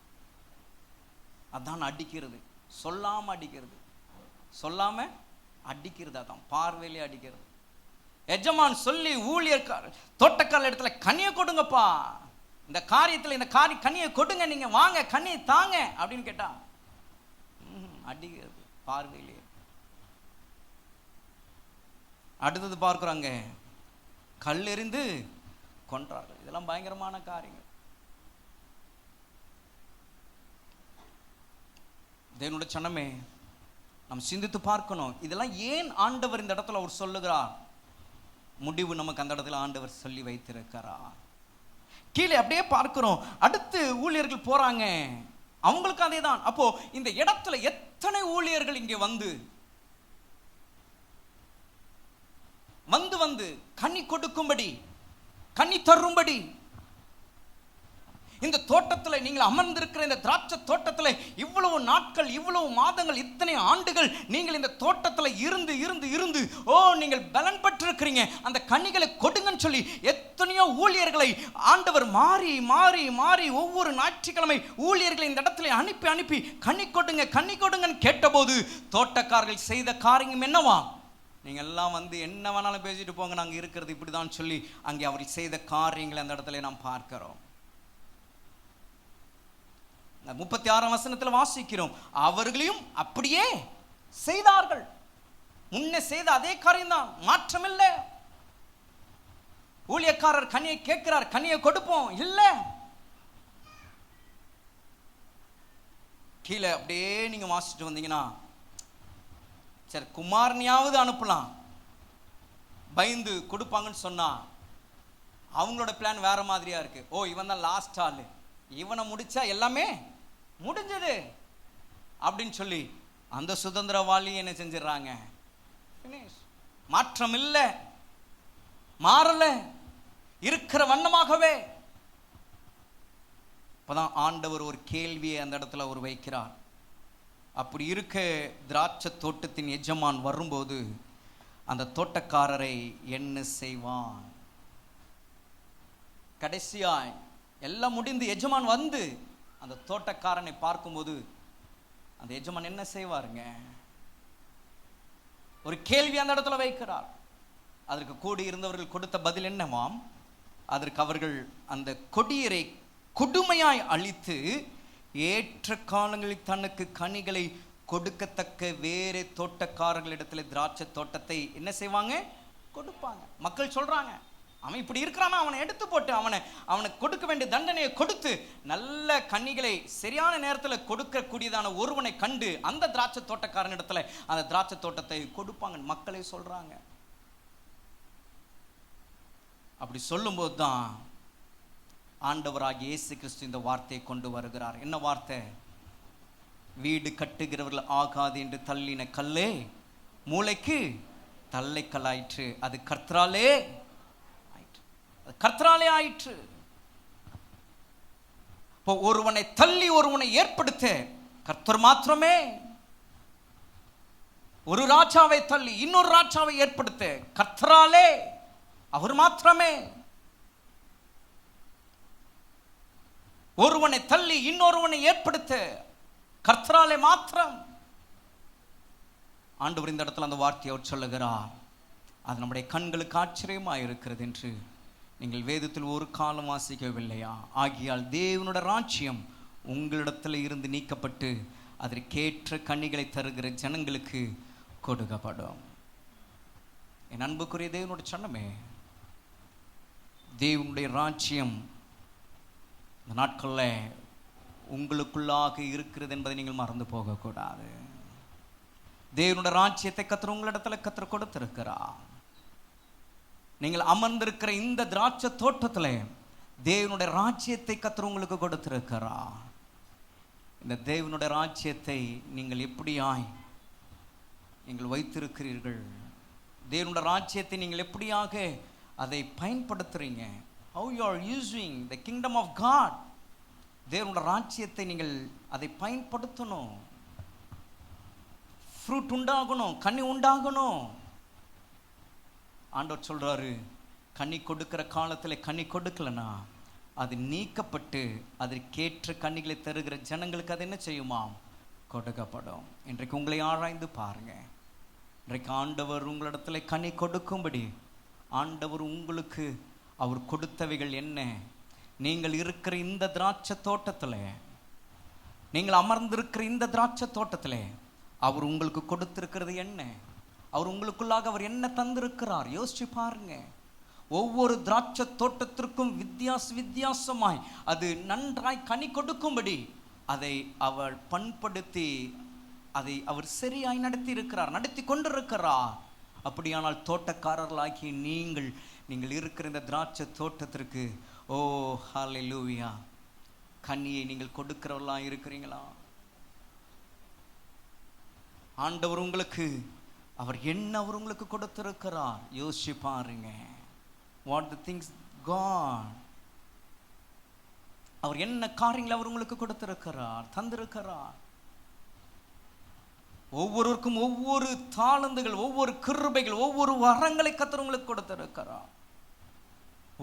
அதான் அடிக்கிறது. சொல்லாம அடிக்கிறது. சொல்லாம அடிக்கிறது. அதான் பார்வையிலே அடிக்கிறது. எஜமான் சொல்லி ஊழியர்காரர் தோட்டக்காரர் இடத்துல கனியை கொடுங்கப்பா, இந்த காரியத்தில் இந்த கனியை கொடுங்க, நீங்க வாங்க கனியை தாங்க அப்படின்னு கேட்டா அடிக்கிறது பார்வையிலே. அடுத்தது பார்க்குறாங்க, கல் எறிந்து கொன்றார்கள். இதெல்லாம் பயங்கரமான காரியங்கள். தேவனுடைய சனமே, நாம் சிந்தித்து பார்க்கணும். இதெல்லாம் ஏன் ஆண்டவர் இந்த இடத்துல அவர் சொல்லுகிறார்? முடிவு நமக்கு அந்த இடத்துல ஆண்டவர் சொல்லி வைத்திருக்கிறார். கீழே அப்படியே பார்க்கிறோம். அடுத்து ஊழியர்கள் போறாங்க, அவங்களுக்கு அதே தான். அப்போ இந்த இடத்துல எத்தனை ஊழியர்கள் இங்கே வந்து வந்து வந்து கனி கொடுக்கும்படி, கனி தரும்படி, இந்த தோட்டத்தில் நீங்கள் அமர்ந்திருக்கிற இந்த திராட்சை தோட்டத்தில் இவ்வளவு நாட்கள், இவ்வளவு மாதங்கள், இத்தனை ஆண்டுகள் நீங்கள் இந்த தோட்டத்தில் இருந்து இருந்து இருந்து நீங்கள் பலன் பெற்றிருக்கிறீங்க, அந்த கனிகளை கொடுங்கன்னு சொல்லி எத்தனையோ ஊழியர்களை ஆண்டவர் மாறி மாறி மாறி ஒவ்வொரு ஞாயிற்றுக்கிழமை ஊழியர்களை இந்த இடத்துல அனுப்பி அனுப்பி கனி கொடுங்க கனி கொடுங்கன்னு கேட்டபோது தோட்டக்காரர்கள் செய்த காரியம் என்னவா? நீங்கள் எல்லாம் வந்து என்ன வேணாலும் பேசிட்டு போங்க, நாங்கள் இருக்கிறது இப்படி தான் சொல்லி அங்கே அவர்கள் செய்த காரியங்களை அந்த இடத்துல நாம் பார்க்கிறோம். 36ஆம் வசனத்தில் வாசிக்கிறோம், அவர்களையும் அப்படியே செய்தார்கள். முன்ன செய்த அதே காரியம் தான், மாற்றம் இல்லை. ஊழியக்காரர் கனியை கேட்கிறார், கனியை கொடுப்போம் இல்லை. கீழே அப்படியே நீங்க வாசிட்டு வந்தீங்கன்னா, சரி குமாரனையாவது அனுப்பலாம், பயந்து கொடுப்பாங்கன்னு சொன்னா அவங்களோட பிளான் வேற மாதிரியா இருக்கு. இவன் தான் லாஸ்ட் ஆளு, இவனை முடிச்சா எல்லாமே முடிஞ்சது அப்படின்னு சொல்லி அந்த சுதந்திரவாளி என்ன செஞ்சிடறாங்க? மாற்றம் இல்லை, மாறல, இருக்கிற வண்ணமாகவே. அப்பதான் ஆண்டவர் ஒரு கேள்வியை அந்த இடத்துல அவர் வைக்கிறார். அப்படி இருக்க திராட்சை தோட்டத்தின் எஜமான் வரும்போது அந்த தோட்டக்காரரை என்ன செய்வான்? கடைசியாய் எல்லாம் முடிந்து எஜமான் வந்து அந்த தோட்டக்காரனை பார்க்கும்போது அந்த எஜமான் என்ன செய்வாருங்க? ஒரு கேள்வி அந்த இடத்துல வைக்கிறார். அதற்கு கூடி இருந்தவர்கள் கொடுத்த பதில் என்னவாம்? அதற்கு அவர்கள் அந்த கொடியரை கொடுமையாய் அழித்து ஏற்ற காலங்களில் தனக்கு கனிகளை கொடுக்கத்தக்க வேறு தோட்டக்காரர்களிடத்துல திராட்சை தோட்டத்தை என்ன செய்வாங்க? கொடுப்பாங்க. மக்கள் சொல்றாங்க, அவன் இப்படி இருக்கிறானா, அவனை எடுத்து போட்டு அவனுக்கு கொடுக்க வேண்டிய தண்டனையை கொடுத்து நல்ல கனிகளை சரியான நேரத்தில் கொடுக்கக்கூடியதான ஒருவனை கண்டு அந்த திராட்சை தோட்டக்காரன் இடத்துல அந்த திராட்சை தோட்டத்தை கொடுப்பாங்க. மக்களே சொல்றாங்க. அப்படி சொல்லும்போது தான் ஆண்டவராகிய இயேசு கிறிஸ்து இந்த வார்த்தையை கொண்டு வருகிறார். என்ன வார்த்தை? வீடு கட்டுகிறவர்கள் ஆகாது என்று தள்ளின கல்லே மூளைக்கு தள்ளைக்கல்லாயிற்று. அது கர்த்தராலே ஆயிற்று. அது கர்த்தராலே ஆயிற்று. இப்போ ஒருவனை தள்ளி ஒருவனை ஏற்படுத்த கர்த்தர் மாத்திரமே. ஒரு ராஜாவை தள்ளி இன்னொரு ராஜாவை ஏற்படுத்த கர்த்தராலே, அவர் மாத்திரமே. ஒருவனை தள்ளி இன்னொருவனை ஏற்படுத்த கர்த்தராலே மாத்திரம். ஆண்டவர் இந்த இடத்துல அந்த வார்த்தையை அவர் சொல்லுகிறார். அது நம்முடைய கண்களுக்கு ஆச்சரியமாக இருக்கிறது என்று நீங்கள் வேதத்தில் ஒரு காலம் வாசிக்கவில்லையா? ஆகியால் தேவனுடைய ராஜ்யம் உங்களிடத்தில் இருந்து நீக்கப்பட்டு அதற்கேற்ற கனிகளை தருகிற ஜனங்களுக்கு கொடுக்கப்படும். என் அன்புக்குரிய தேவனுடைய சொன்னமே, தேவனுடைய ராஜ்யம் இந்த நாட்களில் உங்களுக்குள்ளாக இருக்கிறது என்பதை நீங்கள் மறந்து போகக்கூடாது. தேவனுடைய ராஜ்யத்தை கர்த்தர் உங்களிடத்தில் கர்த்தர் கொடுத்திருக்கிறார். நீங்கள் அமர்ந்திருக்கிற இந்த திராட்சை தோட்டத்தில் தேவனுடைய ராஜ்யத்தை கர்த்தர் உங்களுக்கு கொடுத்திருக்கிறார். இந்த தேவனுடைய ராஜ்யத்தை நீங்கள் எப்படியாய் நீங்கள் வைத்திருக்கிறீர்கள்? தேவனுடைய ராஜ்யத்தை நீங்கள் எப்படியாக அதை பயன்படுத்துறீங்க? How you are using the kingdom of God. தேவனுடைய ராஜ்யத்தை நீங்கள் அதை பயன்படுத்தணும். ஃப்ரூட் உண்டாகணும், கனி உண்டாகணும். ஆண்டவர் சொல்றாரு, கனி கொடுக்கிற காலத்தில் கனி கொடுக்கலனா அது நீக்கப்பட்டு அதற்கேற்ற கனிகளை தருகிற ஜனங்களுக்கு அது என்ன செய்யுமாம்? கொடுக்கப்படும். இன்றைக்கு உங்களை ஆராய்ந்து பாருங்க. இன்றைக்கு ஆண்டவர் உங்களிடத்துல கனி கொடுக்கும்படி ஆண்டவர் உங்களுக்கு அவர் கொடுத்தவைகள் என்ன? நீங்கள் இருக்கிற இந்த திராட்சை தோட்டத்தில், நீங்கள் அமர்ந்திருக்கிற இந்த திராட்சை தோட்டத்தில் அவர் உங்களுக்கு கொடுத்திருக்கிறது என்ன? அவர் உங்களுக்குள்ளாக அவர் என்ன தந்திருக்கிறார்? யோசிச்சு பாருங்க. ஒவ்வொரு திராட்சை தோட்டத்திற்கும் வித்தியாசமாய் அது நன்றாய் கனி கொடுக்கும்படி அதை அவர் பண்படுத்தி அதை அவர் சரியாய் நடத்தி இருக்கிறார், நடத்தி கொண்டிருக்கிறார். அப்படியானால் தோட்டக்காரர்களாகி நீங்கள் இருக்கிற இந்த திராட்சை தோட்டத்திற்கு ஓ ஹல்லேலூயா கனியை நீங்கள் கொடுக்கிறவர்களா இருக்கிறீங்களா? ஆண்டவர் உங்களுக்கு அவர் உங்களுக்கு கொடுத்திருக்கிறார். யோசிச்சு பாருங்க. வாட் தி திங்ஸ் காட், அவர் என்ன காரியங்களை அவர் உங்களுக்கு கொடுத்திருக்கிறார், தந்திருக்கிறார். ஒவ்வொருவருக்கும் ஒவ்வொரு தாளந்துகள், ஒவ்வொரு கிருபைகள், ஒவ்வொரு வரங்களை கர்த்தர் உங்களுக்கு கொடுத்திருக்கிறார்.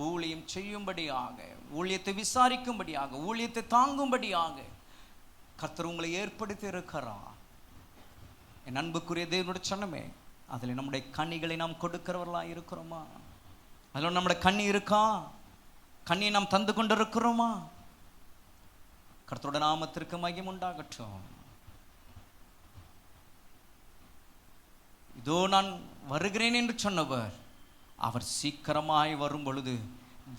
ஊழியம் செய்யும்படியாக, ஊழியத்தை விசாரிக்கும்படியாக, ஊழியத்தை தாங்கும்படியாக கர்த்தர் உங்களை ஏற்படுத்தி இருக்கிறார். என் அன்புக்குரிய தேவனுடைய சொன்னமே, அதில் நம்முடைய கனிகளை நாம் கொடுக்கிறவர்களா இருக்கிறோமா? அதில் நம்முடைய கனி இருக்கா? கனியை நாம் தந்து கொண்டு இருக்கிறோமா? கர்த்தருடைய நாமத்திற்கு மகிமை உண்டாகட்டும். இதோ நான் வருகிறேன் என்று சொன்னவர் அவர் சீக்கிரமாய் வரும் பொழுது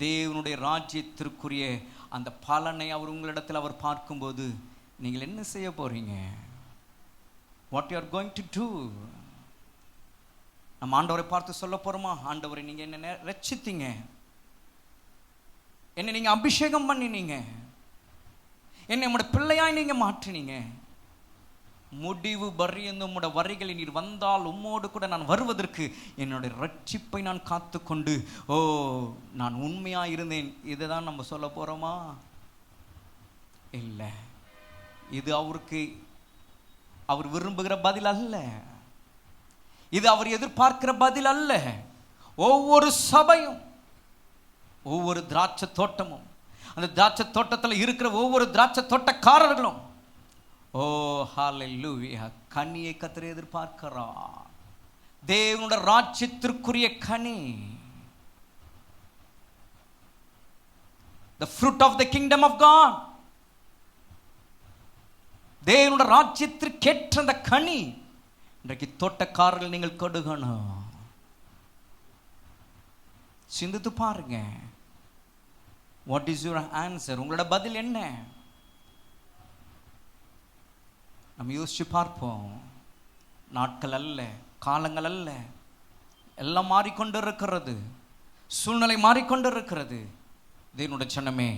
தேவனுடைய ராஜ்யத்திற்குரிய அந்த பலனை அவர் உங்களிடத்தில் அவர் பார்க்கும்போது நீங்கள் என்ன செய்ய போறீங்க? What you are going to do? நம்ம ஆண்டவரை பார்த்து சொல்ல போறோமா? ஆண்டவரை நீங்க என்ன ரட்சித்தீங்க, என்னை நீங்க அபிஷேகம் பண்ணினீங்க, என்னை உம்முடைய பிள்ளையாய் நீங்க மாற்றினீங்க. முடிவு பரியந்த உம்முடைய வரிகளில் நீர் வந்தால் உம்மோடு கூட நான் வருவதற்கு என்னுடைய ரட்சிப்பை நான் காத்து கொண்டு ஓ நான் உண்மையா இருந்தேன். இதை தான் நம்ம சொல்ல போறோமா? இல்லை. இது அவர் விரும்புகிற பதில் அல்ல. இது அவர் எதிர்பார்க்கிற பதில் அல்ல. ஒவ்வொரு சபையும், ஒவ்வொரு திராட்சை தோட்டமும், அந்த திராட்சை தோட்டத்தில் இருக்கிற ஒவ்வொரு திராட்சை தோட்டக்காரர்களும் ஓ ஹல்லேலூயா கனியை கர்த்தர் எதிர்பார்க்கிறார். தேவனுடைய ராஜ்யத்திற்குரிய கனி, the fruit of the kingdom of God, தேவனுடைய ராஜ்யத்திற்கேற்ற அந்த கனி இன்றைக்கு தோட்டக்காரர்கள் நீங்கள் கொடுக்கணும். சிந்தித்து பாருங்க. What is your answer? உங்களோட பதில் என்ன? நம்ம யோசிச்சு பார்ப்போம். நாட்கள் அல்ல, காலங்கள் அல்ல, எல்லாம் மாறிக்கொண்டு இருக்கிறது, சூழ்நிலை மாறிக்கொண்டு இருக்கிறது. தேவனுடைய சொன்னமே,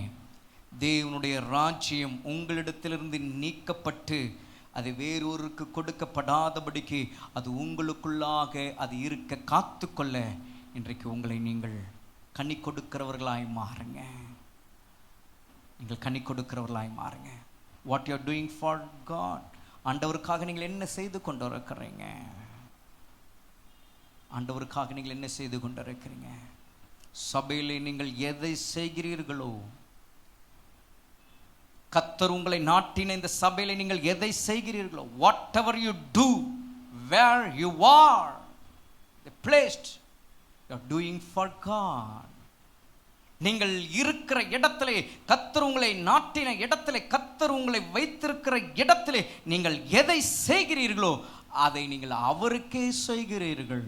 தேவனுடைய ராஜ்யம் உங்களிடத்திலிருந்து நீக்கப்பட்டு அது வேறொருக்கு கொடுக்கப்படாதபடிக்கு அது உங்களுக்குள்ளாக அது இருக்க காத்துக்கொள்ள இன்றைக்கு உங்களை நீங்கள் கனி கொடுக்கிறவர்களாய் மாறுங்க. நீங்கள் கனி கொடுக்கிறவர்களாய் மாறுங்க. What you are doing for God, ஆண்டவருக்காக நீங்கள் என்ன செய்து கொண்டு இருக்கிறீங்க? ஆண்டவருக்காக நீங்கள் என்ன செய்து கொண்டு இருக்கிறீங்க? சபையிலே நீங்கள் எதை செய்கிறீர்களோ, கர்த்தர் உங்களை நாட்டின இந்த சபையிலே நீங்கள் எதை செய்கிறீர்களோ, whatever you do, where you are placed, you are doing for God. நீங்கள் இருக்கிற இடத்திலே, கர்த்தர் உங்களை நாட்டின இடத்திலே, கர்த்தர் உங்களை வைத்திருக்கிற இடத்திலே நீங்கள் எதை செய்கிறீர்களோ அதை நீங்கள் அவருக்கே செய்கிறீர்கள்,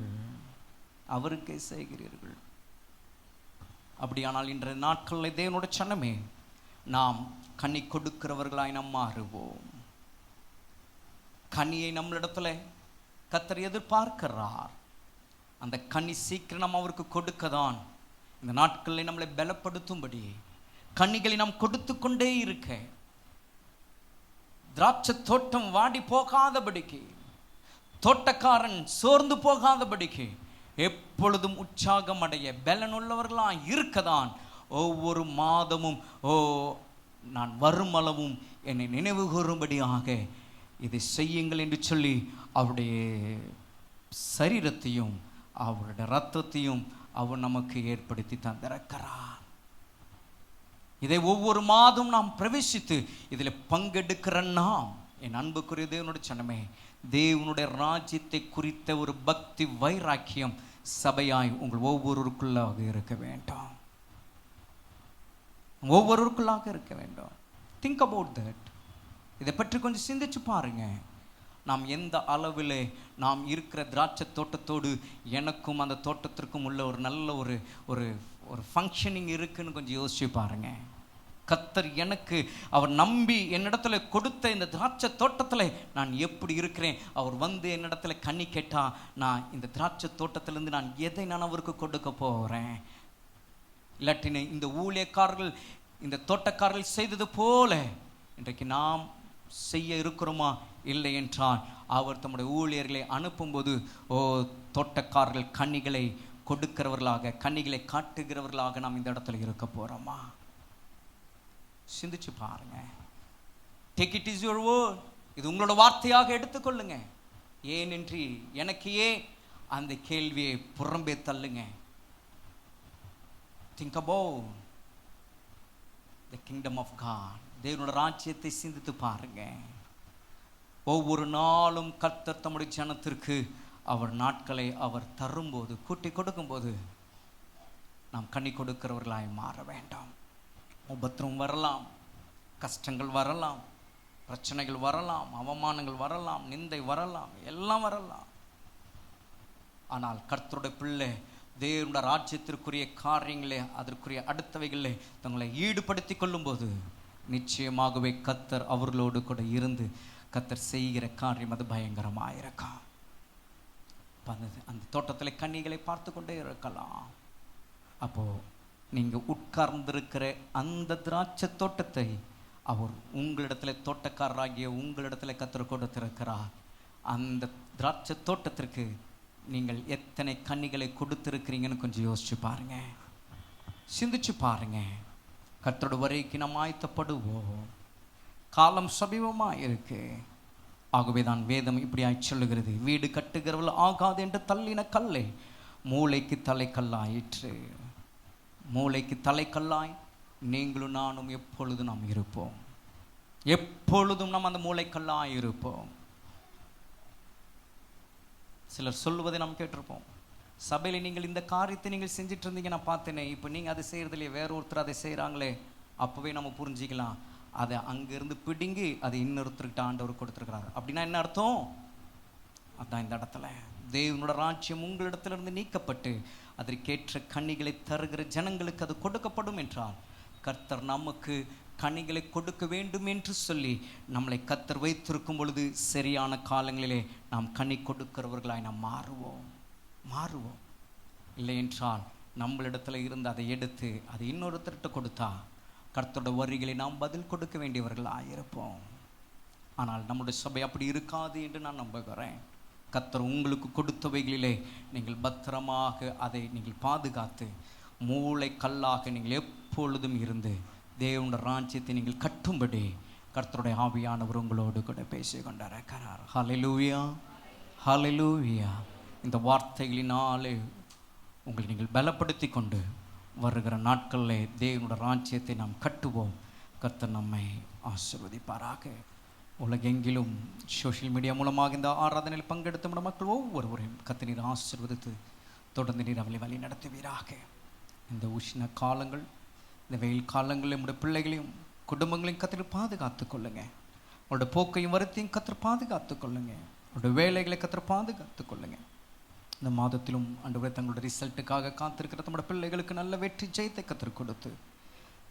அவருக்கே செய்கிறீர்கள். அப்படியானால் இன்றைய நாட்களில் தேவனுடைய சனமே, நாம் கனி கொடுக்கிறவர்களாய் நாம் மாறுவோம். கனியை நம்மளிடத்துல கர்த்தர் எதிர்பார்க்கிறார். அந்த கனி சீக்கிரம் நாம் அவருக்கு கொடுக்கதான் இந்த நாட்களில் நம்மளை பலப்படுத்தும்படி கனிகளை நாம் கொடுத்து கொண்டே இருக்க, திராட்சை தோட்டம் வாடி போகாதபடிக்கு, தோட்டக்காரன் சோர்ந்து போகாதபடிக்கு, எப்பொழுதும் உற்சாகம் அடைய பலனுள்ளவர்களாக இருக்கதான் ஒவ்வொரு மாதமும் நான் வருமளவும் என்னை நினைவு கூறும்படியாக இதை செய்யுங்கள் என்று சொல்லி அவருடைய சரீரத்தையும் அவருடைய இரத்தத்தையும் அவர் நமக்கு ஏற்படுத்தி தந்திருக்கிறார். இதை ஒவ்வொரு மாதம் நாம் பிரவேசித்து இதில் பங்கெடுக்கிற நாம், என் அன்புக்குரிய தேவனுடைய சனமே, தேவனுடைய ராஜ்யத்தை குறித்த ஒரு பக்தி வைராக்கியம் சபையாய் உங்கள் ஒவ்வொருவருக்குள்ளாக இருக்க வேண்டும், ஒவ்வொருவருக்குள்ளாக இருக்க வேண்டும். Think about that. இதை பற்றி கொஞ்சம் சிந்திச்சு பாருங்க. நாம் எந்த அளவில் நாம் இருக்கிற திராட்சை தோட்டத்தோடு எனக்கும் அந்த தோட்டத்திற்கும் உள்ள ஒரு நல்ல ஒரு ஒரு ஒரு ஃபங்க்ஷனிங் இருக்குன்னு கொஞ்சம் யோசிச்சு பாருங்க. கர்த்தர் எனக்கு அவர் நம்பி என்னிடத்துல கொடுத்த இந்த திராட்சை தோட்டத்தில் நான் எப்படி இருக்கிறேன்? அவர் வந்து என்னிடத்துல கனி கேட்டா நான் இந்த திராட்சை தோட்டத்திலேருந்து நான் எதை நான் அவருக்கு கொடுக்க போகிறேன்? இல்லாட்டினு இந்த ஊழியக்காரர்கள் இந்த தோட்டக்காரர்கள் செய்தது போல இன்றைக்கு நாம் செய்ய இருக்கிறோமா? இல்லை என்றால் அவர் தம்முடைய ஊழியர்களை அனுப்பும்போது தோட்டக்காரர்கள் கனிகளை கொடுக்கிறவர்களாக, கனிகளை காட்டுகிறவர்களாக நாம் இந்த இடத்துல இருக்க போறோமா? சிந்திச்சு பாருங்க. Take it is your word. இது உங்களோட வார்த்தையாக எடுத்துக்கொள்ளுங்க. ஏனென்று எனக்கு ஏன் அந்த கேள்வியை புறம்பே தள்ளுங்க. Think about the kingdom of God. தேவனோட ராஜ்யத்தை சிந்தித்து பாருங்க. ஒவ்வொரு நாளும் கர்த்தர் தம்முடைய ஜனத்திற்கு அவர் நாட்களை அவர் தரும்போது, கூட்டி கொடுக்கும்போது நாம் கனி கொடுக்கிறவர்களாய் மாற வேண்டாம். உபத்திரம் வரலாம், கஷ்டங்கள் வரலாம், பிரச்சனைகள் வரலாம், அவமானங்கள் வரலாம், நிந்தை வரலாம், எல்லாம் வரலாம். ஆனால் கர்த்தருடைய பிள்ளை தேவனுடைய ராஜ்யத்திற்குரிய காரியங்களே, அதற்குரிய அடுத்தவைகளே தங்களை ஈடுபடுத்தி கொள்ளும்போது நிச்சயமாகவே கர்த்தர் அவர்களோடு கூட இருந்து கர்த்தர் செய்கிற காரியம் அது பயங்கரமாயிருக்கும். அந்த தோட்டத்தில் கனிகளை பார்த்து கொண்டே இருக்கலாம். அப்போ நீங்க உட்கார்ந்திருக்கிற அந்த திராட்சை தோட்டத்தை அவர் உங்களிடத்துல, தோட்டக்காரராகிய உங்களிடத்துல கர்த்தர் கொடுத்திருக்கிறார். அந்த திராட்சை தோட்டத்திற்கு நீங்கள் எத்தனை கனிகளை கொடுத்திருக்கிறீங்கன்னு கொஞ்சம் யோசிச்சு பாருங்க, சிந்திச்சு பாருங்க. கர்த்தரோட வரைக்கு நாம் ஆயத்தப்படுவோம். காலம் சமீபமா இருக்கு. ஆகவே தான் வேதம் இப்படியாய் சொல்லுகிறது, வீடு கட்டுகிறவள் ஆகாது என்று தள்ளின கல்லை மூளைக்கு தலைக்கல்லாயிற்று. மூளைக்கு தலைக்கல்லாய் நீங்களும் நானும் எப்பொழுதும் நாம் இருப்போம். எப்பொழுதும் நாம் அந்த மூளைக்கல்லாய் இருப்போம். சிலர் சொல்லுவதை நாம் கேட்டிருப்போம், சபையில் நீங்கள் இந்த காரியத்தை நீங்கள் செஞ்சுட்டு இருந்தீங்க, நான் பார்த்தேனே, இப்போ நீங்கள் அதை செய்கிறதுலையே வேற ஒருத்தர் அதை செய்கிறாங்களே. அப்போவே நம்ம புரிஞ்சிக்கலாம், அதை அங்கேருந்து பிடுங்கி அதை இன்னொருத்தருக்கிட்ட ஆண்டவர் கொடுத்துருக்கிறார். அப்படின்னா என்ன அர்த்தம்? அதான் இந்த இடத்துல தேவனோட ராஜ்யம் உங்களிடத்திலிருந்து நீக்கப்பட்டு அதற்கேற்ற கனிகளை தருகிற ஜனங்களுக்கு அது கொடுக்கப்படும் என்றால், கர்த்தர் நமக்கு கனிகளை கொடுக்க வேண்டும் என்று சொல்லி நம்மளை கர்த்தர் வைத்திருக்கும் பொழுது சரியான காலங்களிலே நாம் கனி கொடுக்கிறவர்களாய் நாம் மாறுவோம். இல்லை என்றால் நம்மளிடத்துல இருந்து அதை எடுத்து அதை இன்னொருத்தர்கிட்ட கொடுத்தா கர்த்தரோட வரிகளை நாம் பதில் கொடுக்க வேண்டியவர்களாக இருப்போம். ஆனால் நம்முடைய சபை அப்படி இருக்காது என்று நான் நம்புகிறேன். கர்த்தர் உங்களுக்கு கொடுத்தவைகளிலே நீங்கள் பத்திரமாக அதை நீங்கள் பாதுகாத்து மூளை கல்லாக நீங்கள் எப்பொழுதும் இருந்து தேவனுடைய ராஜ்யத்தை நீங்கள் கட்டும்படி கர்த்தருடைய ஆவியானவர் உங்களோடு கூட பேசி கொண்டிருக்கிறார். ஹல்லேலூயா, ஹல்லேலூயா. இந்த வார்த்தைகளினாலே உங்களை நீங்கள் பலப்படுத்தி கொண்டு வருகிற நாட்களில் தேவனுடைய ராஜ்யத்தை நாம் கட்டுவோம். கர்த்தர் நம்மை ஆசீர்வதிப்பாராக. உலகெங்கிலும் சோஷியல் மீடியா மூலமாக இந்த ஆராதனையில் பங்கெடுத்த நம்முடைய மக்கள் ஒவ்வொருவரையும் கர்த்தர் நீர் ஆசீர்வதித்து தொடர்ந்து நீர் அவளை வழி நடத்துவீராக. இந்த உஷ்ண காலங்கள், இந்த வெயில் காலங்களில் நம்முடைய பிள்ளைகளையும் குடும்பங்களையும் கர்த்தர் பாதுகாத்து கொள்ளுங்க. அவருடைய போக்கையும் வருத்தையும் கர்த்தர் பாதுகாத்து கொள்ளுங்க. அவருடைய வேலைகளை கர்த்தர் பாதுகாத்து கொள்ளுங்க. இந்த மாதத்திலும் ஆண்டவரே தங்களுடைய ரிசல்ட்டுக்காக காத்திருக்கிற நம்முடைய பிள்ளைகளுக்கு நல்ல வெற்றி ஜெயத்தை கர்த்தர் கொடுத்து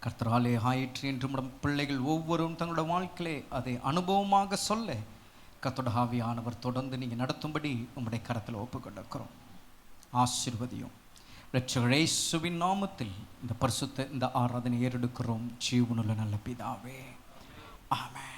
கர்த்தராலே ஆயிற்று என்று நம்முடைய பிள்ளைகள் ஒவ்வொருவரும் தங்களுடைய வாழ்க்கையிலே அதை அனுபவமாக சொல்ல கர்த்தருடைய ஆவியானவர் தொடர்ந்து நீங்கள் நடத்தும்படி உங்களுடைய கரத்தில் ஒப்புக்கொண்டிருக்கிறோம். ஆசீர்வதியும். இரட்சகர் இயேசுவின் நாமத்தில் இந்த பரிசுத்த இந்த ஆராதனை ஏறெடுக்கிறோம். ஜீவனுள்ள நல்ல பிதாவே, ஆமென்.